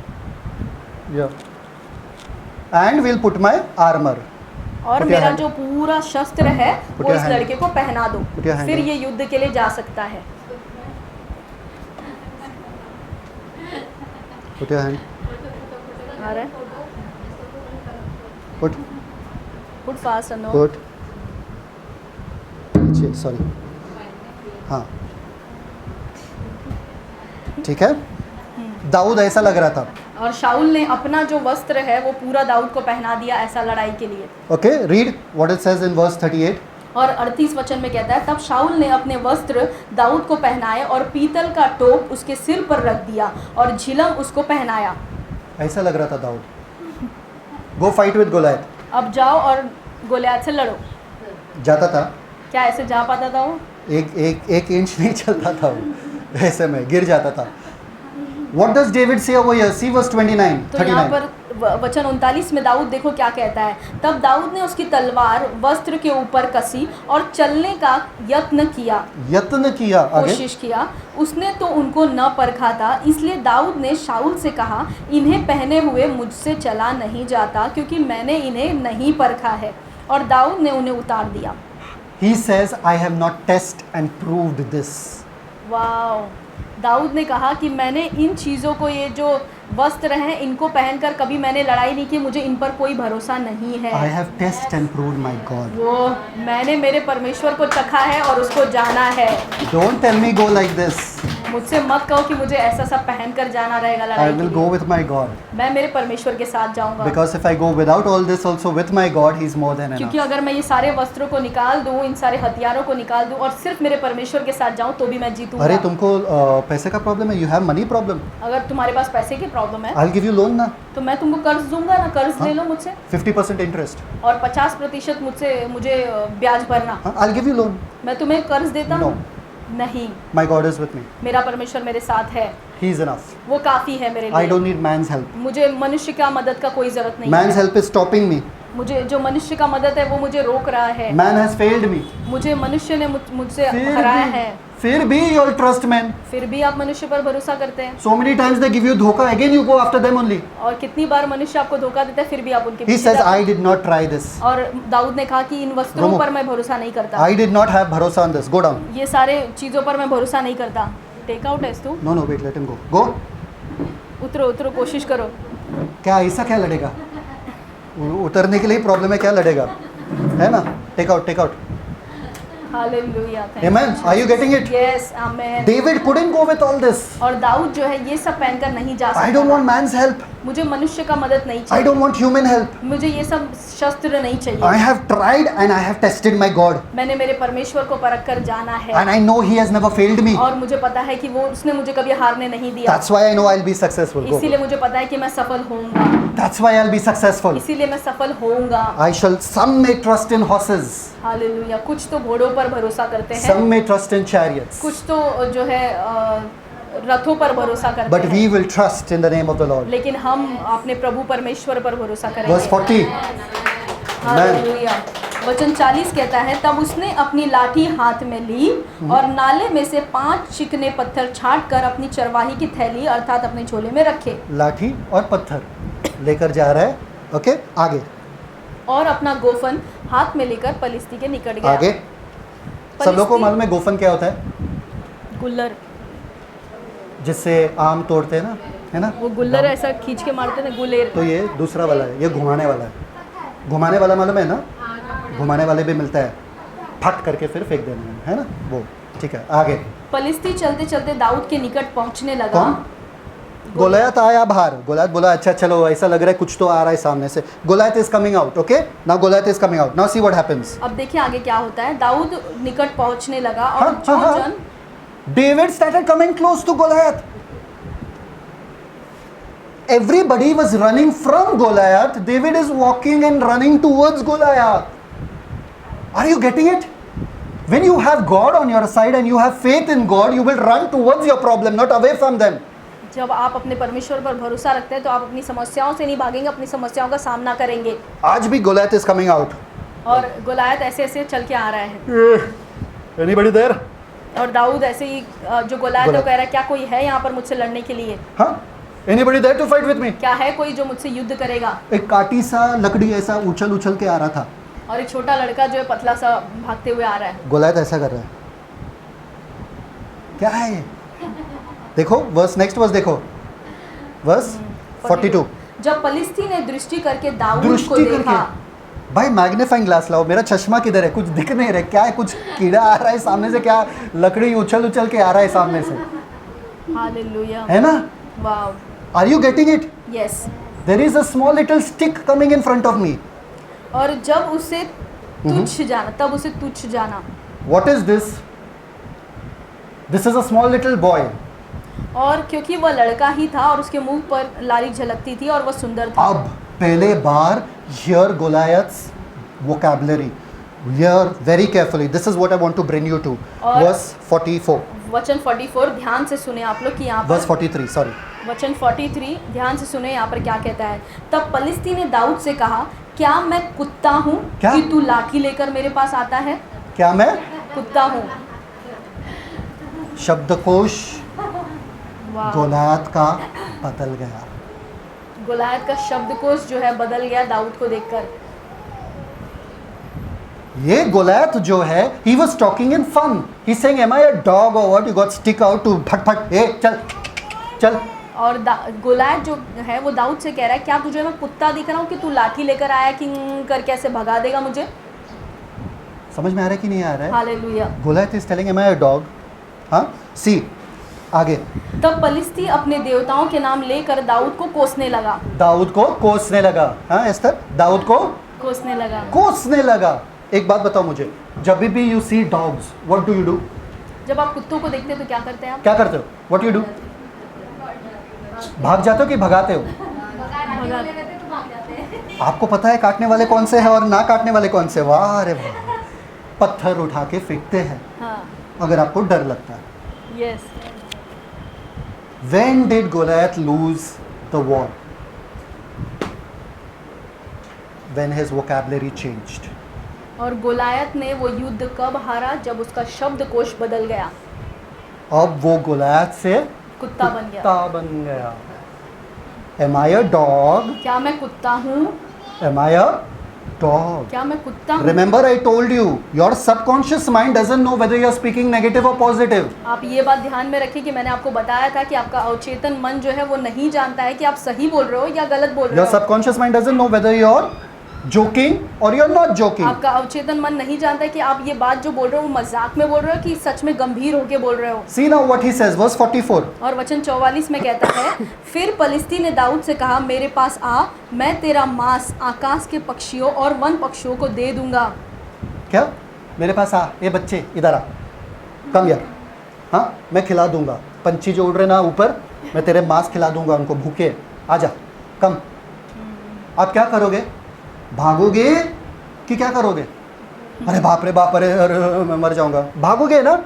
And will put my armour. और Put your मेरा hand. जो पूरा शस्त्र है Put वो your इस hand. लड़के को पहना दो, Put your hand फिर up. ये युद्ध के लिए जा सकता है। पुट योर हैंड, आ रहा है, पुट पुट फास्ट अनो। पुट, सॉरी, हाँ ठीक है। दाऊद ऐसा लग रहा था। और शाऊल ने अपना जो वस्त्र है वो पूरा दाऊद को पहना दिया ऐसा लड़ाई के लिए। Okay, read what it says in verse 38। और 38 वचन में कहता है, तब शाऊल ने अपने वस्त्र दाऊद को पहनाए और पीतल का टोप उसके सिर पर रख दिया और झिलम उसको पहनाया। ऐसा लग रहा था दाऊद। गो फाइट विद गोलायत। अब जाओ और गोलियत से लड़ो। जाता था, क्या ऐसे जा पाता था वो? एक इंच नहीं चलता था वो, ऐसे में गिर जाता था। What does David say over here? See verse 29, तो यहाँ 39. पर वचन 39 में दाऊद देखो क्या कहता है। तब दाऊद ने उसकी तलवार वस्त्र के ऊपर कसी और चलने का यत्न किया, यत्न किया, आगे कोशिश किया। उसने तो उनको न परखा था, इसलिए दाऊद ने शाऊल से कहा, इन्हें पहने हुए मुझसे चला नहीं जाता, क्योंकि मैंने इन्हें नहीं परखा है। और दाऊद ने उन्हें उतार दिया। He says, I have not tested and proved this. Wow, दाऊद ने कहा कि मैंने इन चीज़ों को, ये जो वस्त्र हैं, इनको पहनकर कभी मैंने लड़ाई नहीं की, मुझे इन पर कोई भरोसा नहीं है। I have tested and proved my God. वो मैंने मेरे परमेश्वर को चखा है और उसको जाना है। Don't tell me go like this. मुझसे मत कहो कि मुझे ऐसा सब पहन कर जाना रहेगा I लड़ाई के will लिए। go with my God. मैं मेरे परमेश्वर के साथ जाऊंगा। Because if I go without all this also with my God, He's more than क्योंकि enough. अगर मैं ये सारे वस्त्रों को निकाल दूं, इन सारे हथियारों को निकाल दूं और सिर्फ मेरे परमेश्वर के साथ जाऊं तो भी मैं जीतूंगा। अरे तुमको पैसे का प्रॉब्लम है, you have money problem. अगर तुम्हारे पास पैसे की प्रॉब्लम है I'll give you loan ना, तो मैं तुमको कर्ज दूंगा ना, कर्ज हाँ। ले लो मुझसे 50% interest. और 50% मुझे ब्याज भरना। हाँ, I'll give you loan. मैं तुम्हें कर्ज देता No. हूँ? नहीं, My God is with me. मेरा परमेश्वर मेरे साथ है, He is enough. वो काफ़ी है मेरे I लिए। don't need man's help. मुझे मनुष्य का मदद का कोई ज़रूरत नहीं Man's है। help is stopping me. मुझे जो मनुष्य का मदद है वो मुझे रोक रहा है। Man has failed me. मुझे मनुष्य ने मुझसे हराया है। फिर भी you'll trust man. फिर भी आप मनुष्य पर भरोसा करते हैं। So many times they give you धोखा, again you go after them only. और कितनी बार मनुष्य आपको धोखा देता है, फिर भी आप उनके He पीछे says, जाते हैं। I did not try this. और दाऊद ने कहा कि इन वस्त्रों रोमो। पर मैं भरोसा नहीं करता, I did not have भरोसा on this. Go down. ये सारे चीज़ों पर मैं भरोसा नहीं करता। टेक आउट है तू, No, no, wait, let him go. Go. उतरो उतरो, कोशिश करो। क्या ऐसा क्या लड़ेगा? उतरने के लिए प्रॉब्लम है, क्या लड़ेगा? है ना? Take out, take out. Hallelujah. Amen. Are you getting it? Yes, amen. David couldn't go with all this. और दाऊद जो है ये सब पहनकर नहीं जा I सकता don't था। want man's help. मुझे मनुष्य का मदद नहीं I चाहिए, don't want human help. मुझे ये सब शस्त्र नहीं I चाहिए। have tried and I have tested my God. मैंने मेरे परमेश्वर को परख कर जाना है And I know He has never failed me. और मुझे पता है कि वो उसने मुझे कभी हारने नहीं दिया। That's why I know I'll be successful. Go. इसीलिए मुझे पता है कि मैं सफल होऊंगा, That's why I'll be successful. इसीलिए मैं सफल होऊंगा। I shall, some may trust in horses, hallelujah. कुछ तो घोड़ों पर भरोसा करते हैं, some may trust in chariots, कुछ तो जो है रथों पर भरोसा करते but we हैं, will trust in the name of the Lord. लेकिन हम अपने प्रभु परमेश्वर पर भरोसा Verse करेंगे। 40. हालेलुया। वचन 40 कहता है, तब उसने अपनी लाठी हाथ में ली और नाले में से 5 चिकने पत्थर छांट कर अपनी चरवाही की थैली अर्थात अपने झोले में रखे लाठी और पत्थर लेकर जा रहा है। ओके, आगे और अपना गोफन हाथ में लेकर पलिश्ती के निकट गया। आगे। सब लोगों को मालूम है गोफन क्या होता है? गुल्लर, जिससे आम तोड़ते हैं ना, है ना? वो गुल्लर ऐसा खींच के मारते हैं ना, गुलेर। तो ये दूसरा वाला है, ये घुमाने वाला है। घुमाने वाला मालूम है ना? घुमाने वाले भी मिलता है, फट करके फिर फेंक देना है ना वो। ठीक है, आगे। पलिश्ती चलते चलते दाऊद के निकट पहुंचने लगा। कौन? गोलियत आया बाहर। गोलियत बोला, अच्छा चलो, ऐसा लग रहा है कुछ तो आ रहा है सामने से। Goliath is coming out. Okay, now Goliath is coming out. Now see what happens. अब देखिए आगे क्या होता है। दाऊद निकट पहुंचने लगा और हाँ, जो हाँ, हाँ। जन David started coming close to Goliath. Everybody was running from Goliath. David is walking and running towards Goliath. Are you getting it? When you have God on your side and you have faith in God, you will run towards your problem, not away from them. जब आप अपने परमेश्वर पर भरोसा रखते हैं तो आप अपनी समस्याओं से नहीं भागेंगे, अपनी समस्याओं का सामना करेंगे। आज भी Goliath is coming out. और गोलायत ऐसे ऐसे चल के आ रहा है Anybody there? और दाऊद ऐसे ही जो गोलायत है वो गोलायत। कह रहा है, क्या कोई है यहाँ पर मुझसे लड़ने के लिए? हाँ, Anybody there to fight with me? क्या है कोई जो मुझसे युद्ध करेगा? एक काटी सा लकड़ी ऐसा उछल उछल के आ रहा था। और एक छोटा लड़का जो है पतला सा भागते हुए आ रहा है। गोलायत ऐसा कर रहा है, क्या है ये? देखो वर्स, नेक्स्ट वर्स देखो, वर्स 42। जब पलिस्ती ने दृष्टि करके दाऊद को दृष्टि देखा, करके, भाई मैग्नीफाइंग ग्लास लाओ, मेरा चश्मा किधर है? कुछ दिख नहीं रहा है, क्या है? कुछ कीड़ा आ रहा है सामने से, क्या लकड़ी उछल उछल के आ रहा है सामने से, हालेलुया, है ना? Wow, are you getting it? Yes. There is a small little stick coming in front of me. और जब उसे तुच्छ जाना, तब उसे तुच्छ जाना। What is this? This is a small little boy. और क्योंकि वह लड़का ही था और उसके मुंह पर लाली झलकती थी और वह सुंदर था। अब पहले बार here गोलायथ्स vocabulary, hear very carefully, this is what I want to bring you to। और verse 44, वचन 44 ध्यान से सुने आप लोग कि यहाँ पर verse 43 sorry, वचन 43 ध्यान से सुने यहाँ पर क्या कहता है। तब पलिस्ती ने दाऊद से कहा, क्या मैं कुत्ता हूँ क्या? कि तू लाठी लेकर मेरे पास आता है? क्या मैं? कुत्ता हूँ। शब्दकोश वाह, गोलायत का बदल गया। गोलायत का शब्दकोश जो है बदल गया दाऊद को देखकर। ये गोलायत जो है, he was talking in fun, he's saying am I a dog or what, you got stick out to फट फट, ए चल चल। और गोलायत जो है वो दाऊद से कह रहा है, क्या तुझे मैं कुत्ता दिख रहा हूँ कि तू लाठी लेकर आया कि करके ऐसे भगा देगा मुझे? समझ में आ रहा है कि नहीं आ रहा है? Hallelujah. Goliath is telling am I a dog? हाँ, सी आगे। तब पलिस्ती अपने देवताओं के नाम लेकर दाऊद को कोसने लगा। दाऊद को कोसने लगा। हाँ एस्तर, दाऊद को कोसने लगा। कोसने लगा। एक बात बताओ मुझे, जब भी you see dogs, what do you do? जब आप कुत्तों को देखते हो तो क्या करते हैं आप? क्या करते हो? What you do? भाग जाते हो कि भगाते हो? आपको पता है काटने वाले कौन से हैं और ना काटने वाले कौन से? वाह रे वाह, पत्थर उठा के फेंकते हैं हाँ, अगर आपको डर लगता है। Yes. When did Goliath lose the war? When his vocabulary changed. और गोलायत ने वो युद्ध कब हारा? जब उसका शब्दकोश बदल गया, अब वो गोलायत से कुत्ता बन गया। कुत्ता बन गया। Am I a dog? क्या मैं कुत्ता हूँ? Am I a dog? क्या मैं कुत्ता हूँ? Remember I told you, your subconscious mind doesn't know whether you are speaking negative or positive. आप ये बात ध्यान में रखिए कि मैंने आपको बताया था कि आपका अवचेतन मन जो है वो नहीं जानता है कि आप सही बोल रहे हो या गलत बोल रहे Your हो। subconscious mind doesn't know whether you are joking or you are not joking. आपका अवचेतन मन नहीं जानता है कि आप ये बात जो बोल रहे हो वो मजाक में बोल रहे हो कि सच में गंभीर होके बोल रहे हो। See now what he says, verse 44. और वचन 44 में कहता है, फिर पलिस्ती ने दाऊद से कहा, मेरे पास आ, मैं तेरा मांस आकाश के पक्षियों और वन पक्षियों को दे दूंगा। क्या? मेरे पास आ, ये बच्चे इधर आ, कम यार, हाँ मैं खिला दूंगा। पंछी जो उड़ रहे ना ऊपर, मैं तेरे मांस खिला दूंगा उनको, भूखे आजा, कम। आप क्या करोगे? भागोगे कि क्या करोगे? अरे बाप रे बाप, अरे अरे मैं मर जाऊंगा, भागोगे ना?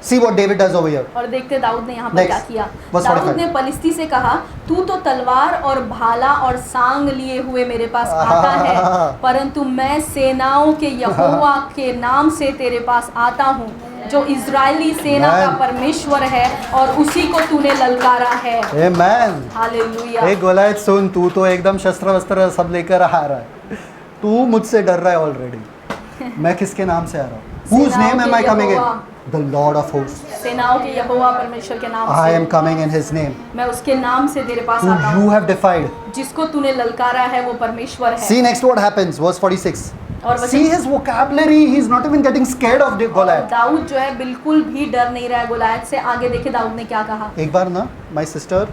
See what David does over here. और देखते दाऊद ने यहाँ पर Next. क्या किया। Verse दाऊद 45. ने पलिस्ती से कहा, तू तो तलवार और भाला और सांग लिए हुए मेरे पास आता है, परंतु मैं सेनाओं के यहोवा के नाम से तेरे पास आता हूँ, जो इजरायली सेना का Amen. परमेश्वर है, और उसी को तूने ललकारा है। Amen. हालेलुया। ए गोलायत सुन, तू तो एकदम शस्त्र वस्त्र सब लेकर आ रहा है, तू मुझसे डर रहा है ऑलरेडी। मैं किसके नाम से आ रहा हूँ? Whose सेनाओं name am के I coming in? Jehovah. The Lord of hosts. सेनाओं के यहोवा परमेश्वर के नाम I am से coming in His name. मैं उसके नाम से तेरे पास Who आता you हूँ। have defied. जिसको तूने ललकारा है वो परमेश्वर है। See next what happens, verse 46. और See his vocabulary, he's not even getting scared of the Goliath. Dawood जो है बिल्कुल भी डर नहीं रहा है गोलायत से। आगे देखे दाऊद ने क्या कहा। एक बार ना, my sister,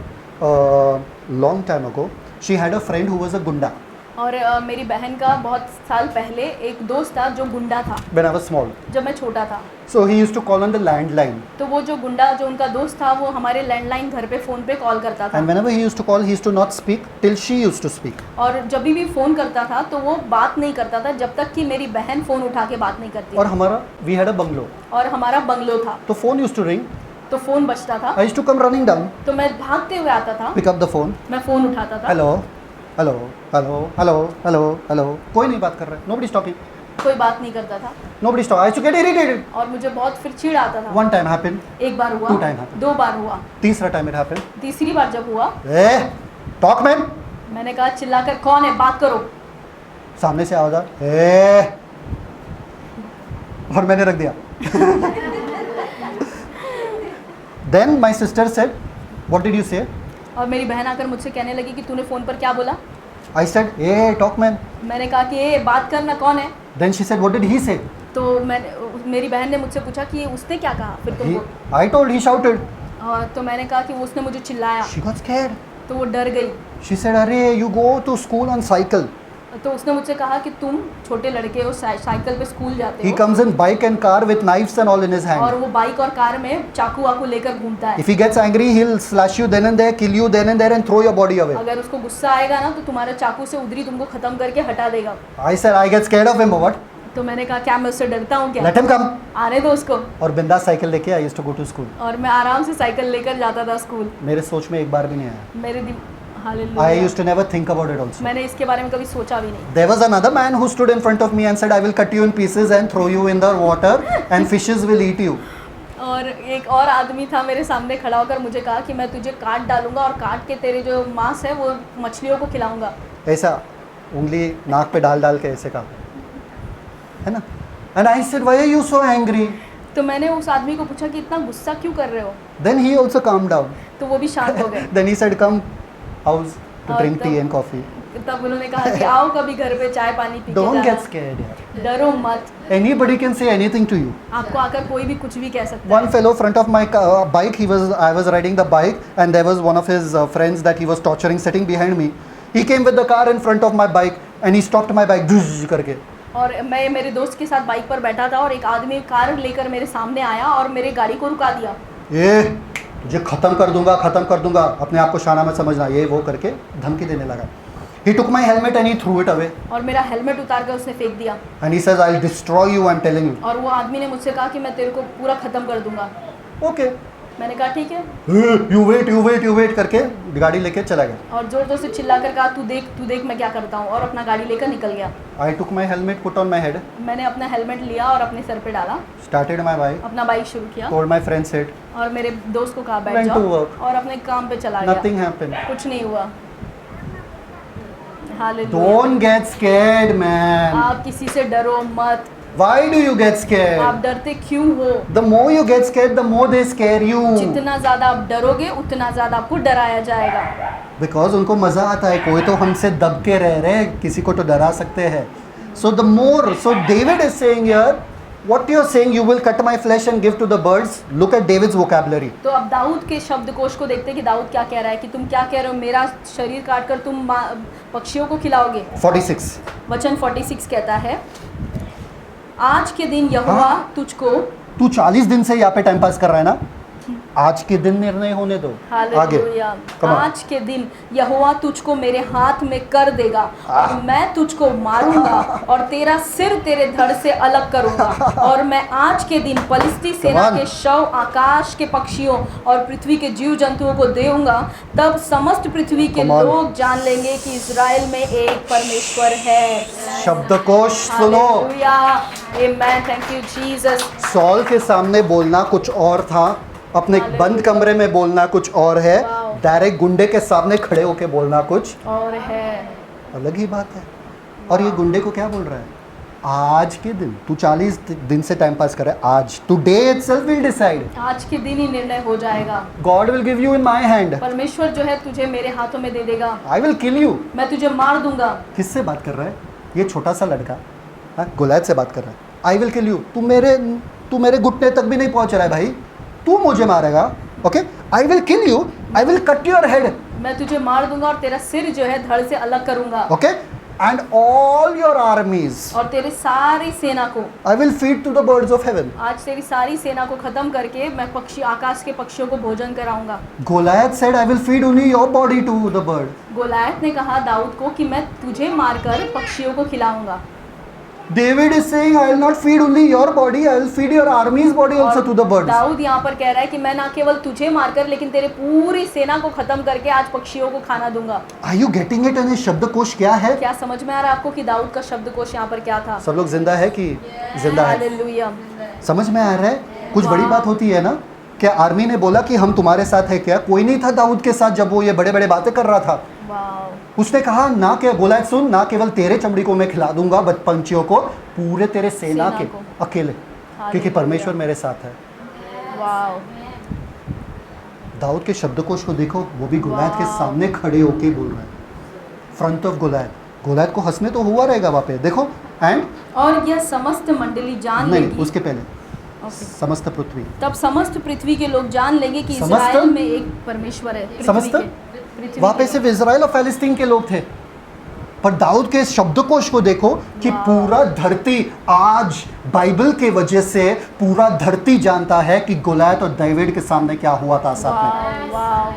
long time ago, she had a friend who was a gunda और मेरी बहन का बहुत साल पहले एक दोस्त था जो गुंडा था, when I was small. जब मैं छोटा था। So he used to call on the landline. तो वो जो गुंडा जो उनका दोस्त था वो हमारे लैंडलाइन घर पे फ़ोन पे कॉल करता था। And whenever he used to call, he used to not speak till she used to speak. और जब भी फ़ोन करता था तो वो बात नहीं करता था जब तक कि मेरी बहन फ़ोन उठा के बात नहीं करती। और हमारा, we had a bungalow. और हमारा बंगलो था, तो phone used to ring. तो फ़ोन बजता था, I used to come running down, तो मैं भागते हुए आता था, pick up the phone. मैं फ़ोन उठाता था। Hello hello hello hello hello hello, कोई नहीं बात कर रहा है, nobody's talking. कोई बात नहीं करता था Nobody stopped. I used to get irritated. और मुझे बहुत फिर चिढ़ आता था। One time happened. एक बार हुआ, 2 time happened. 2 बार हुआ, तीसरा time it happened. तीसरी बार जब हुआ Talk man. मैंने कहा चिल्लाकर कौन है, बात करो। सामने से आवाज आ, और मैंने रख दिया। Then my sister said, what did you say? और मेरी बहन आकर मुझसे कहने लगी कि तूने फ़ोन पर क्या बोला। I said, hey, talk man. मैंने कहा कि ये बात करना कौन है। Then she said, what did he say? तो मेरी बहन ने मुझसे पूछा कि उसने क्या कहा। फिर तो I told, he shouted. तो मैंने कहा कि उसने मुझे चिल्लाया। She got scared. तो वो डर गई। She said, अरे you go to school on cycle. तो उसने मुझसे कहा कि तुम छोटे लड़के हो, साइकिल पे स्कूल जाते He हो comes in bike and car with knives and all in his और hand. वो बाइक और कार में चाकू वाकू लेकर घूमता है। If he gets angry, he'll slash you then and there, kill you then and there and throw your body away. अगर उसको गुस्सा आएगा ना तो तुम्हारे चाकू से उधरी तुमको खत्म करके हटा देगा। I said, I get scared of him, or what? तो मैंने कहा क्या मैं उससे डरता हूँ क्या, Let him come. आने दो उसको। और बिंदास साइकिल लेके I used to go to school. और मैं आराम से साइकिल लेकर जाता था स्कूल। मेरे सोच में एक बार भी नहीं आया. मेरे I hallelujah, used to never think about it also. मैंने इसके बारे में कभी सोचा भी नहीं। There was another man who stood in front of me and said, I will cut you in pieces and throw you in the water and fishes will eat you. और एक और आदमी था मेरे सामने खड़ा होकर मुझे कहा कि मैं तुझे काट डालूंगा और काट के तेरे जो मांस है वो मछलियों को खिलाऊंगा। ऐसा उंगली नाक पे डाल डाल के ऐसे कहा, है ना? And I said, why are you so angry? तो मैंने उस आदमी को पूछा कि इतना गुस्सा क्यों कर रहे हो। Then he also calmed down. तो वो भी शांत हो गए। Then he said, come house to और drink तब- tea and coffee. तब उन्होंने कहा कि आओ कभी घर पे चाय पानी पी के Don't जाना। get scared यार. डरो मत, Anybody can say anything to you. आपको आकर कोई भी कुछ भी कह सकता One है। fellow front of my bike, I was riding the bike and there was one of his friends that he was torturing sitting behind me. He came with the car in front of my bike and he stopped my bike dzz करके. और मैं मेरे दोस्त के साथ bike पर बैठा था और एक आदमी कार लेकर मेरे सामने आया और मेरी गाड़ी को रुका दिया। ये तुझे खत्म कर दूंगा, अपने आप को शाना मत समझना, ये वो करके धमकी देने लगा. He took my helmet and he threw it away. और मेरा हेलमेट उतार कर उसने फेंक दिया। And he says, I'll destroy you, I'm telling you. और वो आदमी ने मुझसे कहा कि मैं तेरे को पूरा ख़त्म कर दूंगा। Okay. मैंने कहा ठीक है। You wait करके गाड़ी लेके चला गया. और जोर जोर से चिल्ला कर कहा तू देख मैं क्या करता हूँ, और अपना गाड़ी लेकर निकल गया। I took my helmet, put on my head, मैंने अपना हेलमेट लिया और अपने सर पे डाला, started my bike, अपना बाइक शुरू किया told my friend sit, और मेरे दोस्त को कहा बैठ Went to जाओ work. और अपने काम पे चला गया। nothing happened. कुछ नहीं हुआ। Hallelujah. Don't get scared, man. आप किसी से डरो मत। Why do you get आप scared? डरते क्यों हो? The more you get scared, the more they scare you. जितना ज़्यादा आप डरोगे उतना ज़्यादा आपको डराया जाएगा। Because उनको मज़ा आता है, कोई तो हमसे दब के रह रहे, किसी को तो डरा सकते हैं. So the more, so David is saying here, what you're saying, you will cut my flesh and give to the birds. Look at David's vocabulary. तो अब दाऊद के शब्दकोश को देखते हैं कि दाऊद क्या कह रहा है कि तुम क्या कह रहे हो, मेरा शरीर काट कर तुम पक्षियों को खिलाओगे। 46. वचन 46 कहता है, आज के दिन यहोवा तुझको, तू 40 दिन से यहाँ पे टाइम पास कर रहा है ना, आज के दिन निर्णय होने दो. आगे. Hallelujah, Come on. आज के दिन यहोवा तुझको मेरे हाथ में कर देगा और मैं तुझको मारूंगा और तेरा सिर तेरे धड़ से अलग करूंगा और मैं आज के दिन पलिस्ती सेना on. के शव आकाश के पक्षियों और पृथ्वी के जीव जंतुओं को दूंगा, तब समस्त पृथ्वी के Come on. लोग जान लेंगे कि इज़राइल में एक परमेश्वर है। शब्दकोश सुनो. Hallelujah, amen, thank you Jesus. Saul के सामने बोलना कुछ और था, अपने हालेलुया. बंद कमरे में बोलना कुछ और है, वाओ. डायरेक्ट गुंडे के सामने खड़े होके बोलना कुछ और है। अलग ही बात है. और ये गुंडे को क्या बोल रहा है? आज के दिन, तू 40 दिन से टाइम पास कर रहा है, आज टुडे इटसेल्फ विल डिसाइड. आज के दिन ही निर्णय हो जाएगा। God will give you in my hand. परमेश्वर जो है तुझे मेरे हाथों में दे देगा, आई विल किल यू. मैं तुझे मार दूंगा। किससे बात कर रहा है? ये छोटा सा लड़का, हाँ, गोलायत से बात कर रहा है. I will kill you. तू मेरे घुटने तक भी नहीं पहुंच रहा है भाई, तू मुझे मारेगा. Okay, I will kill you, I will cut your head. मैं तुझे मार दूंगा और तेरा सिर जो है धड़ से अलग करूंगा। Okay, and all your armies और तेरी सारी सेना को, I will feed to the birds of heaven. आज तेरी सारी सेना को खत्म करके मैं पक्षी, आकाश के पक्षियों को भोजन कराऊंगा। Goliath said I will feed only your body to the bird. Goliath ने कहा दाऊद को कि मैं तुझे मारकर पक्षियों को खिलाऊंगा। David is saying, I will not feed only your body, I will feed your army's body also to the birds. Dawood यहाँ पर कह रहा है कि मैं ना केवल तुझे मारकर लेकिन तेरे पूरी सेना को खत्म करके आज पक्षियों को खाना दूंगा। Are you getting it? And शब्दकोश क्या है? क्या समझ में आ रहा है आपको कि दाऊद का शब्दकोश यहाँ पर क्या था? सब लोग जिंदा है कि जिंदा है? हालेलुया। समझ में आ रहा है? कुछ बड़ी बात होती है ना, क्या आर्मी ने बोला कि हम तुम्हारे साथ है क्या? कोई नहीं था दाऊद के साथ जब वो ये बड़े बड़े बातें कर रहा था। वाव। उसने कहा ना क्या बोला है, सुन, ना केवल तेरे चमड़ी को मैं खिला दूंगा पंछियों को, पूरे तेरे सेना के को। अकेले, क्योंकि परमेश्वर मेरे साथ है। वाव। दाऊद के शब्दकोश को देखो, वो भी गोलायत के सामने खड़े होके बोल रहा है, फ्रंट ऑफ गोलायत। गोलायत को हंसने तो हुआ रहेगा वहाँ पे, देखो। एंड और यह समस्त मंडली जान नहीं, लेगी। उसके पहले ओके। समस्त पृथ्वी, तब समस्त पृथ्वी के लोग जान लेंगे कि समस्त? इस्राएल में एक परमेश्वर है। पृथ्वी समस्त? के- पृथ्वी वहाँ पे के सिर्फ इजराइल और फिलिस्तीन के लोग थे, पर दाऊद के शब्दकोश को देखो कि पूरा धरती आज बाइबल के वजह से पूरा धरती जानता है कि गोलायत और दाऊद के सामने क्या हुआ था साथ में। वाव वाव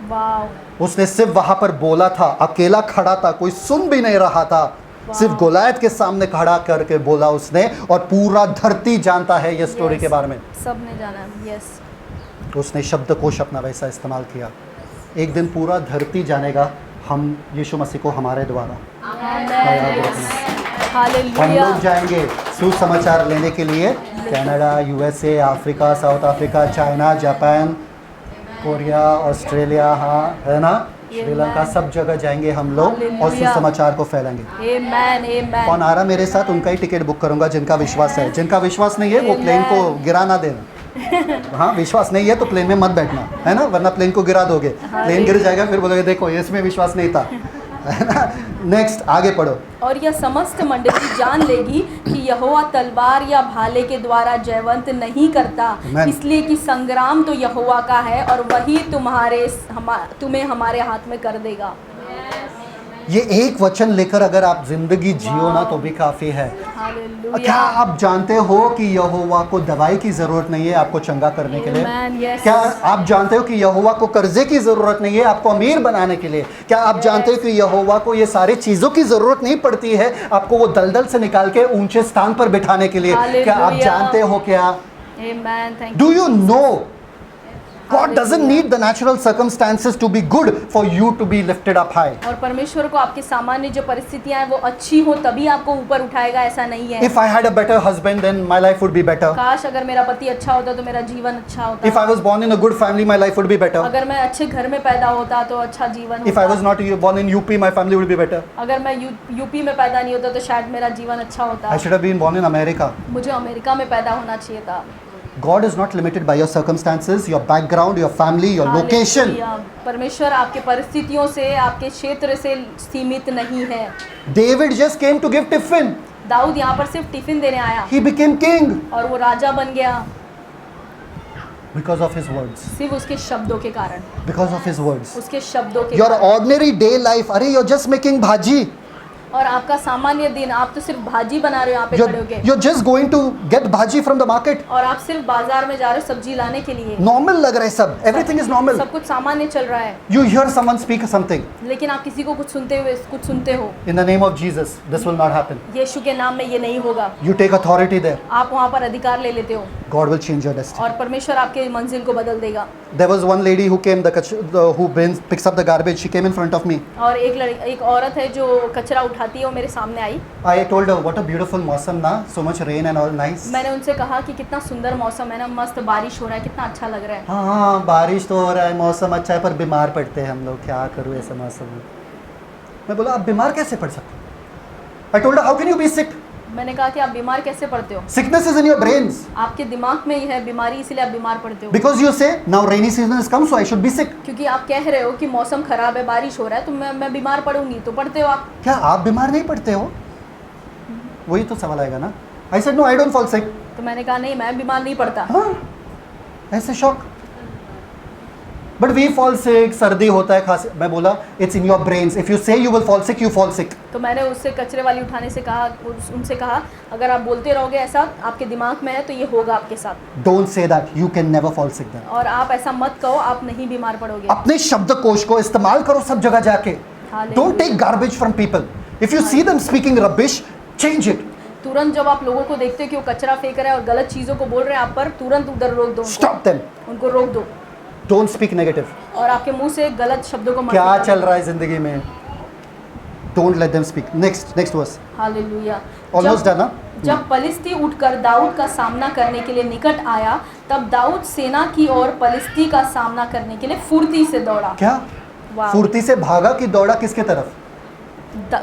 वाव। उसने सिर्फ वहां पर बोला था, अकेला खड़ा था, कोई सुन भी नहीं रहा था, सिर्फ गोलायत के सामने खड़ा करके बोला उसने, और पूरा धरती जानता है ये स्टोरी के बारे में। सबने जाना है। यस। उसने शब्दकोश अपना वैसा इस्तेमाल किया। एक दिन पूरा धरती जानेगा हम यीशु मसीह को हमारे द्वारा। याद रखना। हम हालेलुया। लोग जाएंगे सुसमाचार लेने के लिए Canada, USA, Africa, south Africa, China, Japan, Korea, Australia, हाँ है ना, श्रीलंका, सब जगह जाएंगे हम लोग और हालेलुया। सुसमाचार को फैलेंगे। आमेन आमेन। कौन आ रहा मेरे साथ? उनका ही टिकट बुक करूंगा जिनका विश्वास है। जिनका विश्वास नहीं है वो प्लेन को गिरा ना देना। हाँ, विश्वास नहीं है तो प्लेन में मत बैठना, है ना, वरना प्लेन को गिरा दोगे। प्लेन गिर जाएगा, फिर बोलोगे देखो इसमें विश्वास नहीं था, है ना। नेक्स्ट, आगे पढ़ो। और यह समस्त मंडली जान लेगी कि यहोवा तलवार या भाले के द्वारा जयवंत नहीं करता, Amen. इसलिए कि संग्राम तो यहोवा का है और वही तुम्हें हमारे हाथ में कर देगा। ये एक वचन लेकर अगर आप जिंदगी जियो ना तो भी काफी है। हालेलुया। क्या आप जानते हो कि यहोवा को दवाई की जरूरत नहीं है आपको चंगा करने के लिए? Amen, yes. क्या आप जानते हो कि यहोवा को कर्जे की जरूरत नहीं है आपको अमीर बनाने के लिए? क्या आप जानते हो कि यहोवा को ये सारी चीजों की जरूरत नहीं पड़ती है आपको वो दलदल से निकाल के ऊंचे स्थान पर बिठाने के लिए? क्या आप Hallelujah. जानते हो? क्या Amen, thank do you. You know God doesn't need the natural circumstances to be good for you to be lifted up high. और परमेश्वर को आपकी सामान्य जो परिस्थितियां हैं वो अच्छी हो तभी आपको ऊपर उठाएगा, ऐसा नहीं है। If I had a better husband, then my life would be better. काश अगर मेरा पति अच्छा होता तो मेरा जीवन अच्छा होता। If I was born in a good family, my life would be better. अगर मैं अच्छे घर में पैदा होता तो अच्छा जीवन If I होता। was not born in UP, my family would be better. अगर मैं यूपी में पैदा नहीं होता तो शायद मेरा जीवन अच्छा होता। I should have been born in America. मुझे अमेरिका में पैदा होना चाहिए था। God is not limited by your circumstances, your background, your family, your location. Hallelujah. परमेश्वर आपके परिस्थितियों से, आपके क्षेत्र से सीमित नहीं है। David just came to give tiffin. Dawood यहाँ पर सिर्फ टिफिन देने आया He became king और वो राजा बन गया because of his words. सिर्फ उसके शब्दों के कारण, Because of his words. उसके शब्दों के Your कारण। ordinary day life, अरे you're just making bhaji. और आपका सामान्य दिन, आप तो सिर्फ भाजी बना रहे हो यहाँ पे खड़े होके, You're just going to get bhaji from the market. और आप सिर्फ बाजार में जा रहे हो सब्जी लाने के लिए। Normal लग रहा है सब. Everything is normal. सब कुछ सामान्य चल रहा है, You hear someone speak something. लेकिन आप किसी को कुछ सुनते हो। In the name of Jesus, this will not happen. यीशु के नाम में ये नहीं होगा। You take authority there. आप वहाँ पर अधिकार ले लेते हो God will change your destiny. और परमेश्वर आपके मंजिल को बदल देगा। There was one lady who came, who picks up the garbage. She came in front of me. और एक औरत है जो कचरा उठाती है, वो मेरे सामने आई। I told her, what a beautiful मौसम ना, so much rain and all nice. मैंने उनसे कहा कि कितना सुंदर मौसम है ना, मस्त बारिश हो रहा है, कितना अच्छा लग रहा है। हाँ, बारिश तो हो रहा है, मौसम अच्छा है, पर बीमार पड़ते हैं हम लोग, क्या करूँ ऐसे मौसम में। मैं बोला, आप बीमार कैसे पड़ सकते हो? I told her, how can you be sick? मैंने कहा कि आप बीमार कैसे पड़ते हो? Sickness is in your brains. आपके दिमाग में ही है बीमारी, इसलिए आप बीमार पड़ते हो। Because you say, now rainy season has come, so I should be sick. क्योंकि आप कह रहे हो कि मौसम खराब है, बारिश हो रहा है, तो मैं बीमार पड़ूंगी, तो पड़ते हो आप। क्या आप बीमार नहीं पड़ते हो? वही तो सवाल आएगा ना। I said, no, I don't fall sick. तो मैंने कहा नहीं, मैं बीमार नहीं पड़ता। हाँ, ऐसे shock. But we fall sick, सर्दी होता है, खांसी। मैं बोला, it's in your brains. If you say you will fall sick, you fall sick. तो मैंने उससे कचरे वाली उठाने से कहा, उनसे कहा, अगर आप बोलते रहोगे ऐसा आपके दिमाग में है तो ये होगा आपके साथ। Don't say that, you can never fall sick then. और आप ऐसा मत कहो, आप नहीं बीमार पड़ोगे। अपने शब्दकोश को इस्तेमाल करो सब जगह जाके। Hallelujah. Don't take garbage from people. If you see them speaking rubbish, change it. तुरंत जब आप लोगों को देखते हो कि वो कचरा फेंक रहा है और गलत चीज़ों को बोल रहे हैं आप पर, तुरंत उधर रोक दो Stop them. उनको रोक दो Don't speak negative. और आपके मुंह से गलत शब्दों को मत क्या निकालो। चल रहा है जिंदगी में? Don't let them speak. Next verse. Hallelujah. Almost done, huh? जब पलिस्ती उठकर दाऊद का सामना करने के लिए निकट आया, तब दाऊद सेना की ओर पलिस्ती का सामना करने के लिए फुर्ती से दौड़ा। क्या? वाह। फुर्ती से भागा कि दौड़ा किसके तरफ?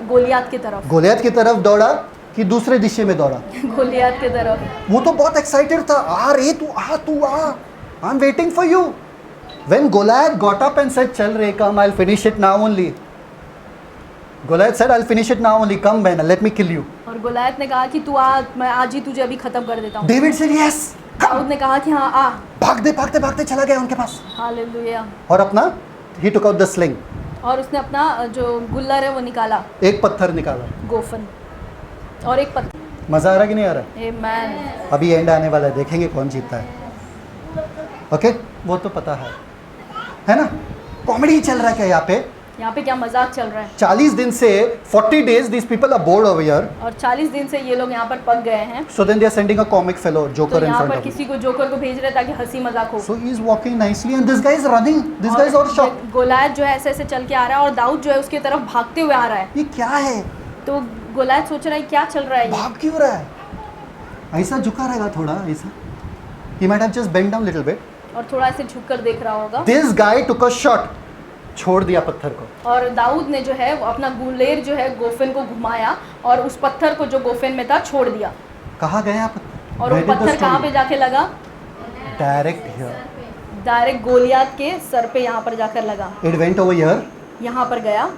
गोलियात की तरफ। गोलियत की तरफ दौड़ा कि दूसरे दिशा में दौड़ा? गोलियात की तरफ। वो तो बहुत एक्साइटेड था, आ रे तू आ, I am waiting for you. When Goliath got up and said, "Chal re, come, I'll finish it now only." Goliath said, "I'll finish it now only. Come, Ben, let me kill you." और गोलियत ने कहा कि तू आ, मैं आज ही तुझे अभी खत्म कर देता हूँ। David said, "Yes." दाऊद ने कहा कि हाँ आ। भागते चला गया उनके पास हालेलुया। और अपना he took out the sling. और उसने अपना जो गुल्लर है वो निकाला, एक पत्थर निकाला। गोफन और एक पत्थर। मजा आ रहा कि नहीं आ रहा? आमेन। अभी एंड आने वाला है, देखेंगे कौन जीतता है। ओके, वो तो पता है ना? कॉमेडी चल रहा है क्या यहाँ पे क्या मजाक चल रहा है? 40 दिन से 40 days these people are bored over here. और 40 दिन से ये लोग यहाँ पर पक गए हैं। So then they are sending a comic fellow, तो Joker in यहाँ front पर of him. किसी को जोकर को भेज रहे ताकि हंसी मजाक हो। So he is walking nicely and this guy is running. This guy is all shocked. Goliath जो है ऐसे ऐसे चल के आ रहा है और दाऊद जो है उसकी तरफ भागते हुए आ रहा है। ये क्या है? तो गोलियत सोच रहा है क्या चल रहा है ये? भाग क्यों रहा है? ऐसा झुका रहेगा थोड़ा ऐसा. He might have just bent down little bit. और थोड़ा ऐसे झुक कर देख रहा होगा। This guy took a shot. छोड़ दिया पत्थर को। और दाऊद ने जो है वो अपना गुलेर जो है गोफन को घुमाया और उस पत्थर को जो गोफन में था छोड़ दिया। कहाँ गया पत्थर? और वो पत्थर कहाँ पे जाके लगा? Direct here. डायरेक्ट गोलियत के सर पे यहाँ पर जाकर लगा। It went over here यहाँ पर गया।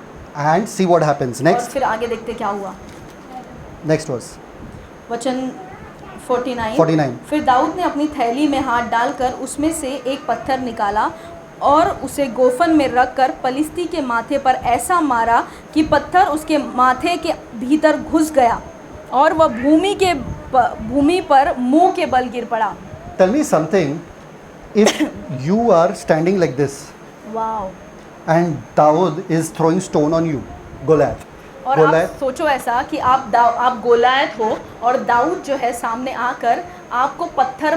and see what happens और next. फिर आगे देखते क्या हुआ। Next verse. वचन 49। 49. फिर दाऊद ने अपनी थैली में हाथ डालकर उसमें से एक पत्थर निकाला और उसे गोफन में रखकर पलिस्ती के माथे पर ऐसा मारा कि पत्थर उसके माथे के भीतर घुस गया और वह भूमि पर मुंह के बल गिर पड़ा। Tell me something. If you are standing like this wow. and Daud is throwing stone on you, Goliath. और आप सोचो ऐसा कि आप गोलियत हो और दाऊद जो है सामने आकर आपको पत्थर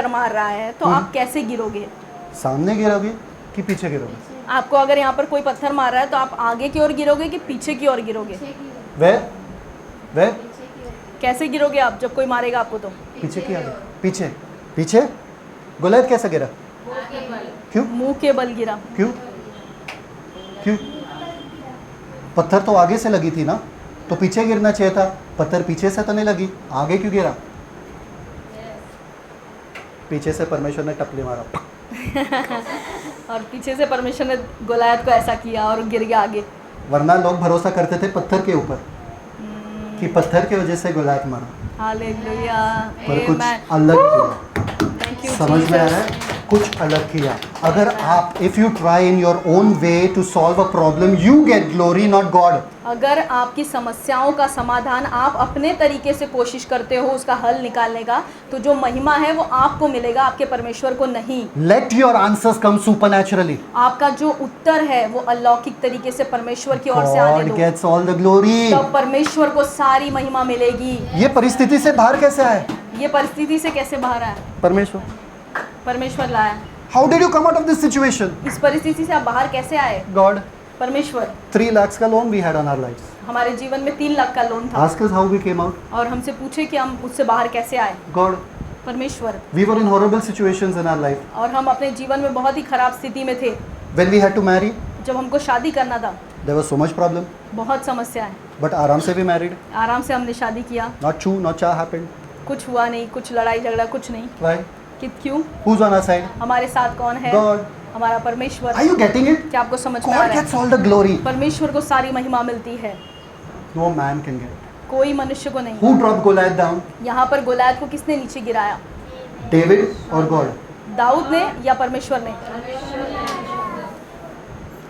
मार रहा है, तो आप कैसे गिरोगे? सामने गिरोगे कि पीछे गिरोगे? आपको अगर यहाँ पर कोई पत्थर मार रहा है तो आप आगे की ओर गिरोगे कि पीछे की ओर गिरोगे? Where? कैसे गिरोगे आप जब कोई मारेगा आपको? तो पीछे की आगे? पीछे? गोलियत कैसे गिरा? क्यों? मुंह के बल गिरा। क्यों? पत्थर तो आगे से लगी थी ना, तो पीछे गिरना चाहिए था। पत्थर पीछे से तो नहीं लगी, आगे क्यों गिरा? पीछे से परमेश्वर ने टपली मारा और पीछे से परमेश्वर ने गोलियत को ऐसा किया और गिर गया आगे। वरना लोग भरोसा करते थे पत्थर के ऊपर कि पत्थर की वजह से गोलियत मारा, हालेलुया। पर कुछ अलग किया। समझ में आ रहा है? कुछ अलग किया। अगर आप if you try in your own way to solve a problem, you get glory, not God. अगर आपकी समस्याओं का समाधान आप अपने तरीके से कोशिश करते हो उसका हल निकालने का, तो जो महिमा है वो आपको मिलेगा, आपके परमेश्वर को नहीं। लेट योर आंसर्स कम सुपरनैचुरली। आपका जो उत्तर है वो अलौकिक तरीके से परमेश्वर की ओर से आने दो। God gets all the glory. तब परमेश्वर को सारी महिमा मिलेगी। ये परिस्थिति से बाहर कैसे आए? ये परिस्थिति से कैसे बाहर आए? परमेश्वर लाया। How did you come out of this situation? इस परिस्थिति से आप बाहर कैसे आए? God. परमेश्वर। 3 lakhs का loan we had on our lives. हमारे जीवन में 3 लाख का लोन था। Ask us how we came out. और हमसे पूछे कि हम उससे बाहर कैसे आए? God. परमेश्वर। We were in horrible situations in our life. और हम अपने जीवन में बहुत ही खराब स्थिति में थे। When we had to marry, जब हमको शादी करना था, there was so much problem. बहुत समस्याएं। But आराम से we married. आराम से हमने शादी किया। Not chew, not cha happened. कुछ हुआ नहीं, कुछ लड़ाई झगड़ा कुछ नहीं। Why? कि क्यों? Who's on our side? हमारे साथ कौन है? God. हमारा परमेश्वर। Are you getting it? क्या आपको समझ में आ God रहा gets है? all the glory. परमेश्वर को सारी महिमा मिलती है, No man can get. कोई मनुष्य को नहीं। Who dropped Goliath down? यहाँ पर गोलियत को किसने नीचे गिराया? David or God? दाऊद ने या परमेश्वर ने?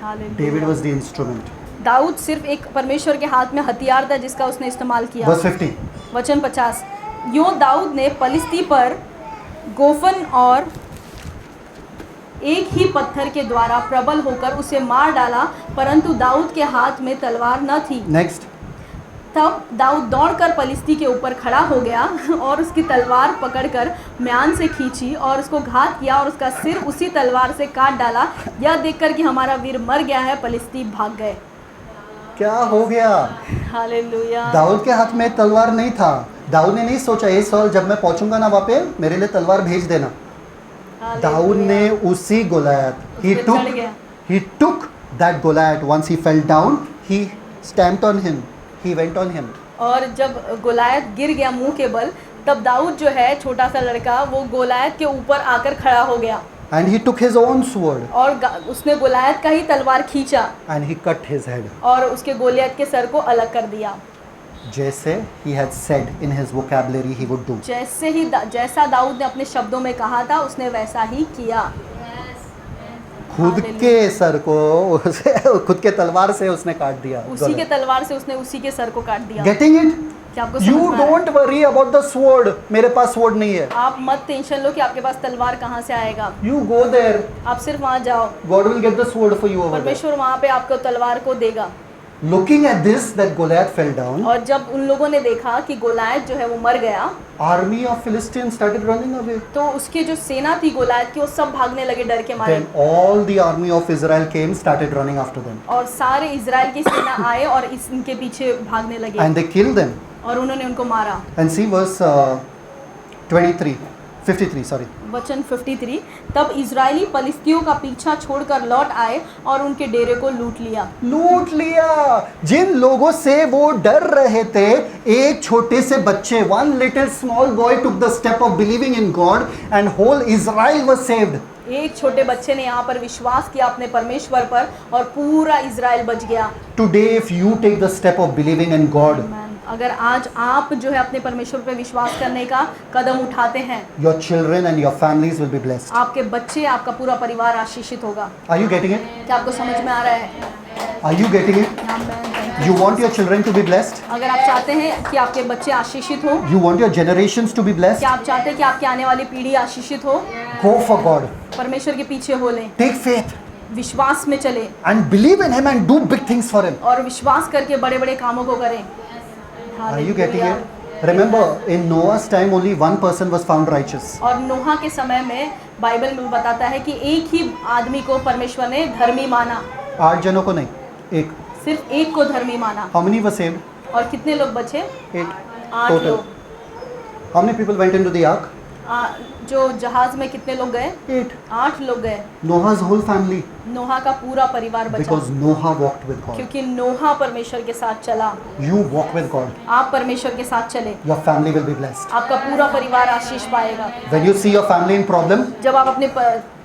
Hallelujah. David was the instrument. दाऊद सिर्फ एक परमेश्वर के हाथ में हथियार था जिसका उसने इस्तेमाल किया। Verse 50. वचन 50। यूं दाऊद ने पलिस्ती पर गोफन और एक ही पत्थर के द्वारा प्रबल होकर उसे मार डाला, परंतु दाऊद के हाथ में तलवार न थी। Next. तब दाऊद दौड़कर पलिश्ती के ऊपर खड़ा हो गया और उसकी तलवार पकड़कर म्यान से खींची और उसको घात किया और उसका सिर उसी तलवार से काट डाला। यह देखकर कि हमारा वीर मर गया है, पलिश्ती भाग गए। क्या हो गया? हालेलुया। दाऊद के हाथ में तलवार नहीं था। दाऊद ने नहीं सोचा ये साल जब मैं पहुंचूंगा ना वहाँ पे मेरे लिए तलवार भेज देना। दाऊद ने उसी Goliath he took that Goliath once he fell down, he stamped on him, he went on him. और जब गोलायत गिर गया मुंह के बल, तब दाऊद जो है छोटा सा लड़का वो गोलायत के ऊपर आकर खड़ा हो गया। And he took his own sword और उसने गोलायत का ही तलवार खींचा and he cut his head. और उसके गोलियत के सर को अलग कर दिया। जैसे he had said in his vocabulary he would do. जैसा दाऊद ने अपने शब्दों में कहा था उसने वैसा ही किया। खुद के सर को खुद के तलवार से उसने काट दिया। उसी के तलवार से उसने उसी के सर को काट दिया। Getting it? क्या आपको You समझ में आ रहा है? don't worry about the sword. मेरे पास sword नहीं है। आप मत टेंशन लो कि आपके पास तलवार कहाँ से आएगा। You go there. आप सिर्फ वहाँ जाओ, God will get the sword for you over there. परमेश्वर वहाँ पे आपको तलवार को देगा। Looking at this, that Goliath fell down. और जब उन लोगों ने देखा कि गोलायत जो है वो मर गया, Army of Philistines started running away. तो उसकी जो सेना थी गोलायत की वो सब भागने लगे डर के मारे। Then all the army of Israel came, started running after them, और सारे इजराइल की सेना आए और इनके पीछे भागने लगे and they killed them. और उन्होंने उनको मारा। And see verse 53. Sorry. वचन 53। तब इजरायली पलिश्तियों का पीछा छोड़कर लौट आए और उनके डेरे को लूट लिया। लूट लिया। जिन लोगों से वो डर रहे थे, एक छोटे से बच्चे, one little small boy took the step of believing in God, and whole Israel was saved. एक छोटे बच्चे ने यहाँ पर विश्वास किया अपने परमेश्वर पर और पूरा इजराइल बच गया। Today, if you take the step of believing in God, Amen. अगर आज आप जो है अपने परमेश्वर पर विश्वास करने का कदम उठाते हैं, your children and your families will be blessed. आपके बच्चे, आपका पूरा परिवार आशीषित होगा। Are you getting it? क्या आपको समझ में आ रहा है? Are you getting it? Amen. Thank You want your children to be blessed? अगर आप चाहते हैं कि आपके बच्चे आशीषित हो, You want your generations to be blessed? क्या आप चाहते हैं कि आपकी आने वाली पीढ़ी आशीषित हो, Go for God. परमेश्वर के पीछे हो लें, Take faith विश्वास में चले and believe in Him and do big things for Him. और विश्वास करके बड़े बड़े कामों को करें। Are you getting it? Remember, in Noah's time, only one person was found righteous. और नोहा के समय में बाइबल में बताता है कि एक ही आदमी को परमेश्वर ने धर्मी माना, 8 जनों को नहीं, एक। सिर्फ एक को धर्मी माना। How many were saved? और कितने लोग बचे? 8. 8 Total. लोग। How many people went into the ark? जो जहाज में कितने लोग गए? 8. 8 लोग गए। Noah's whole family. नोहा का पूरा परिवार बचा, Because Noah walked with God. क्योंकि नोहा परमेश्वर के साथ चला। You walk with God. आप परमेश्वर के साथ चले, Your family will be blessed. आपका पूरा परिवार आशीष पाएगा। When you see your family in problem, जब आप अपने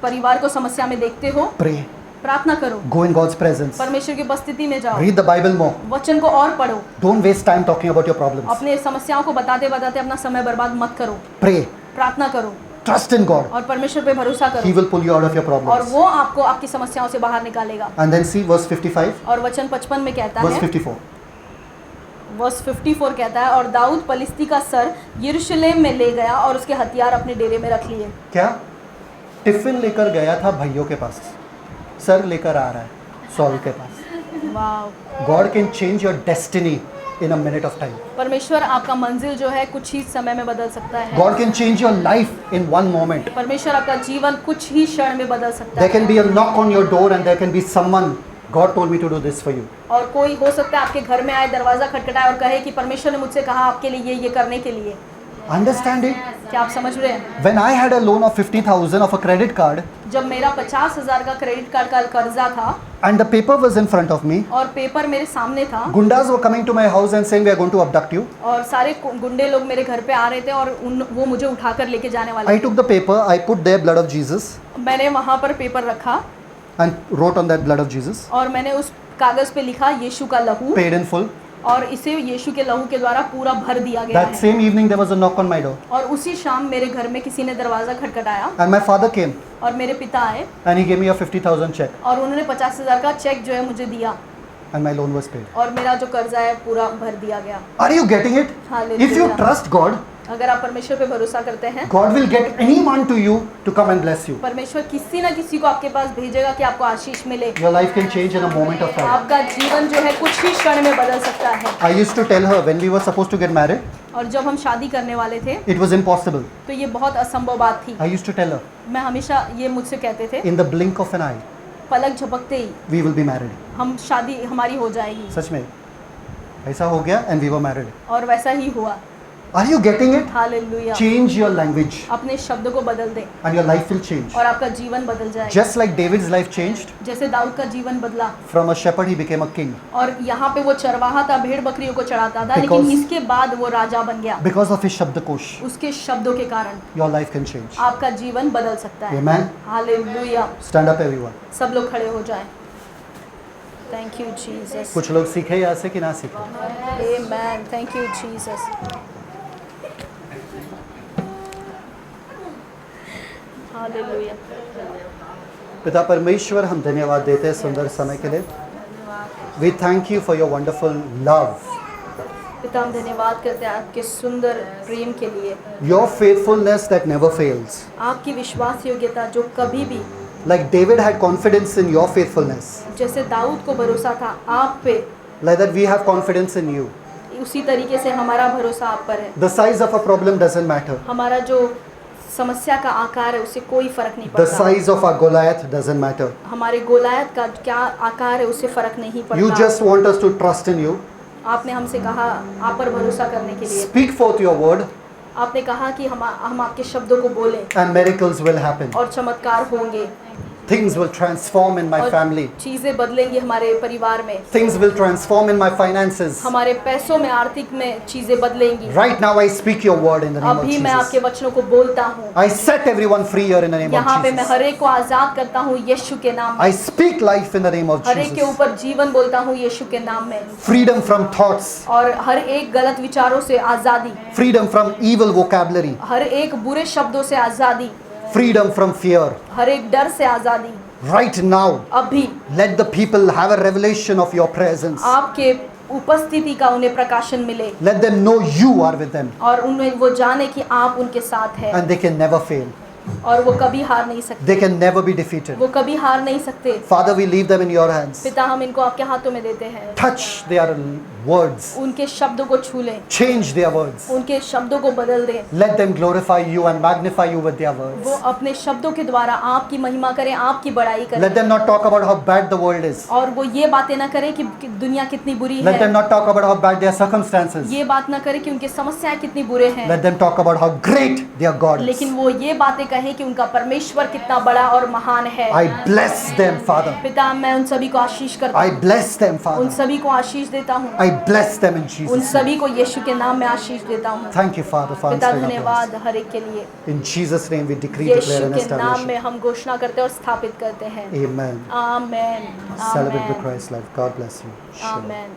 परिवार को समस्या में देखते हो, pray. प्रार्थना करो, Go in God's presence. परमेश्वर की उपस्थिति में जाओ, Read the Bible more. वचन को और पढ़ो। Don't waste time talking about your problems. अपने समस्याओं को बताते बताते अपना समय बर्बाद मत करो, Pray. प्रार्थना करो Trust in God. और परमेश्वर पे भरोसा He करो will pull you out of your और problems. वो आपको आपकी समस्याओं से बाहर निकालेगा। And then see verse 55, और वचन 55 में कहता verse है, 54. वर्स 54 कहता है, और दाऊद पलिश्ती का सर यरूशलेम में ले गया और उसके हथियार अपने डेरे में रख लिए। क्या? टिफिन लेकर गया था भाइयों के पास, सर लेकर आ रहा है सॉल के पास। वाह। God can change your destiny in a minute of time. परमेश्वर आपका मंजिल जो है कुछ ही समय में बदल सकता है। God can change your life in one moment. परमेश्वर आपका जीवन कुछ ही क्षण में बदल सकता There can है। be a knock on your door and there can be someone, God told me to do this for you. और कोई हो सकता है आपके घर में आए, दरवाजा खटखटाए और कहे कि परमेश्वर ने मुझसे कहा आपके लिए ये करने के लिए। Understand it? क्या आप समझ रहे हैं? When I had a loan of 50,000 of a credit card जब मेरा 50,000 का क्रेडिट कार्ड का कर्जा था and the paper was in front of me, और पेपर मेरे सामने था Gundas were coming to my house and saying we are going to abduct you. और सारे गुंडे लोग मेरे घर पे आ रहे थे और वो मुझे उठाकर लेके जाने वाले I took the paper, I put there blood of Jesus थे। मैंने वहाँ पर पेपर रखा and wrote on that blood of Jesus, और मैंने उस कागज पे लिखा यीशु का लहू, paid in full. और इसे यीशु के लहू के द्वारा पूरा भर दिया गया That है। same evening there was a knock on my door और उसी शाम मेरे घर में किसी ने दरवाजा खटखटाया and my father came और मेरे पिता आए and he gave me a 50,000 check और उन्होंने 50,000 का चेक जो है मुझे दिया and my loan was paid. और मेरा जो कर्जा है पूरा भर दिया गया। Are you getting it? Hallelujah. If you trust God, अगर आप परमेश्वर पे भरोसा करते हैं, God will get anyone to you to come and bless you. परमेश्वर किसी ना किसी को आपके पास भेजेगा कि आपको आशीष मिले। Your life can change in a moment of time. आपका जीवन जो है कुछ ही क्षण में बदल सकता है। I used to tell her when we were supposed to get married, और जब हम शादी करने वाले थे it was impossible. तो ये बहुत असंभव बात थी। I used to tell her, मैं हमेशा ये मुझसे कहते थे, in the blink of an eye, पलक झपकते ही we will be married. हम शादी हमारी हो जाएगी। सच में ऐसा हो गया and we were married. और वैसा ही हुआ। Are you getting it? Hallelujah. Change your language अपने शब्द को बदल दें and your life will change. और आपका जीवन बदल जाएगा। Just like David's life changed, जैसे दाऊद का जीवन बदला from a shepherd he became a king. और यहाँ पे वो चरवाहा था, भेड़ बकरियों को चढ़ाता था, Because- लेकिन इसके बाद वो राजा बन गया। Because of his Shabdakosh, उसके शब्दों के कारण your life can change. आपका जीवन बदल सकता है। Amen. Hallelujah. Stand up everyone. सब लोग खड़े हो जाएं। Thank you Jesus. कुछ लोग सीखे यहाँ से कि ना सीखे? Amen. Thank you Jesus. Hallelujah. पिता परमेश्वर, हम धन्यवाद देते हैं सुंदर समय के लिए। We thank you for your wonderful love, पिता हम धन्यवाद करते हैं आपके सुंदर प्रेम के लिए, your faithfulness that never fails. आपकी विश्वास योग्यता जो कभी भी, Like David had confidence in your faithfulness, जैसे दाऊद को भरोसा था आप पे, like that we have confidence in you. उसी तरीके से हमारा भरोसा आप पर है। The size of a problem doesn't matter. हमारा जो समस्या का आकार है उससे कोई फर्क नहीं The पड़ता। size of our Goliath doesn't matter. हमारे गोलायत का क्या आकार है उससे फर्क नहीं You पड़ता। just want us to trust in you. आपने हमसे कहा आप पर भरोसा करने के लिए, Speak forth your word आपने कहा कि हम आपके शब्दों को बोलें and miracles will happen. और चमत्कार होंगे Things will transform in my और family. चीजें बदलेंगी हमारे परिवार में, Things will transform in my finances. हमारे पैसों में, आर्थिक में चीजें बदलेंगी। Right now I speak your word in the name of अभी मैं आपके Jesus. वचनों को बोलता हूँ। I set everyone free here in the name यहाँ of पे मैं Jesus. हर एक को आजाद करता हूँ यीशु के नाम I में। speak life in the name of हर एक के Jesus. ऊपर जीवन बोलता हूँ यीशु के नाम में। Freedom from thoughts. और हर एक गलत विचारों से आजादी, Freedom from evil vocabulary. हर एक बुरे शब्दों से आजादी, Freedom from fear. हर एक डर से आजादी। Right now, अभी let the people have a revelation of your presence. आपके उपस्थिति का उन्हें प्रकाशन मिले Let them know you are with them और उन्हें वो जाने कि आप उनके साथ हैं and they can never fail. और वो कभी हार नहीं सकते, They can never be defeated. वो कभी हार नहीं सकते। Father, we leave them in your hands. पिता हम इनको आपके हाथों में देते हैं। Touch their words. उनके शब्दों को छू लें, Change their words. उनके शब्दों को बदल दें। Let them glorify you and magnify you with their वो words. अपने शब्दों के द्वारा आपकी महिमा करें, आपकी बड़ाई Let करें। them not talk about how bad the world is. और वो ये बातें ना करें कि दुनिया कितनी बुरी Let them है, not talk about how bad their circumstances. ये बात ना करें कि उनके समस्याएं कितनी बुरे हैं, Let them talk about how great their God is. लेकिन वो ये बातें कहें कि उनका परमेश्वर कितना बड़ा और महान है। I bless them, Father. पिता मैं उन सभी को आशीष करता I हूँ, bless them, उन Father. सभी को आशीष देता हूँ, I bless them in उन Jesus' name. सभी को यीशु के नाम में आशीष देता हूँ। Thank you, Father, for पिता answering our धन्यवाद prayers. हर एक के लिए। In Jesus' name we decree, declare Yeshu and के नाम establish. में हम घोषणा करते हैं और स्थापित करते हैं। Amen. Amen. Celebrate the amen. Christ life. God bless you. Shalom. Amen.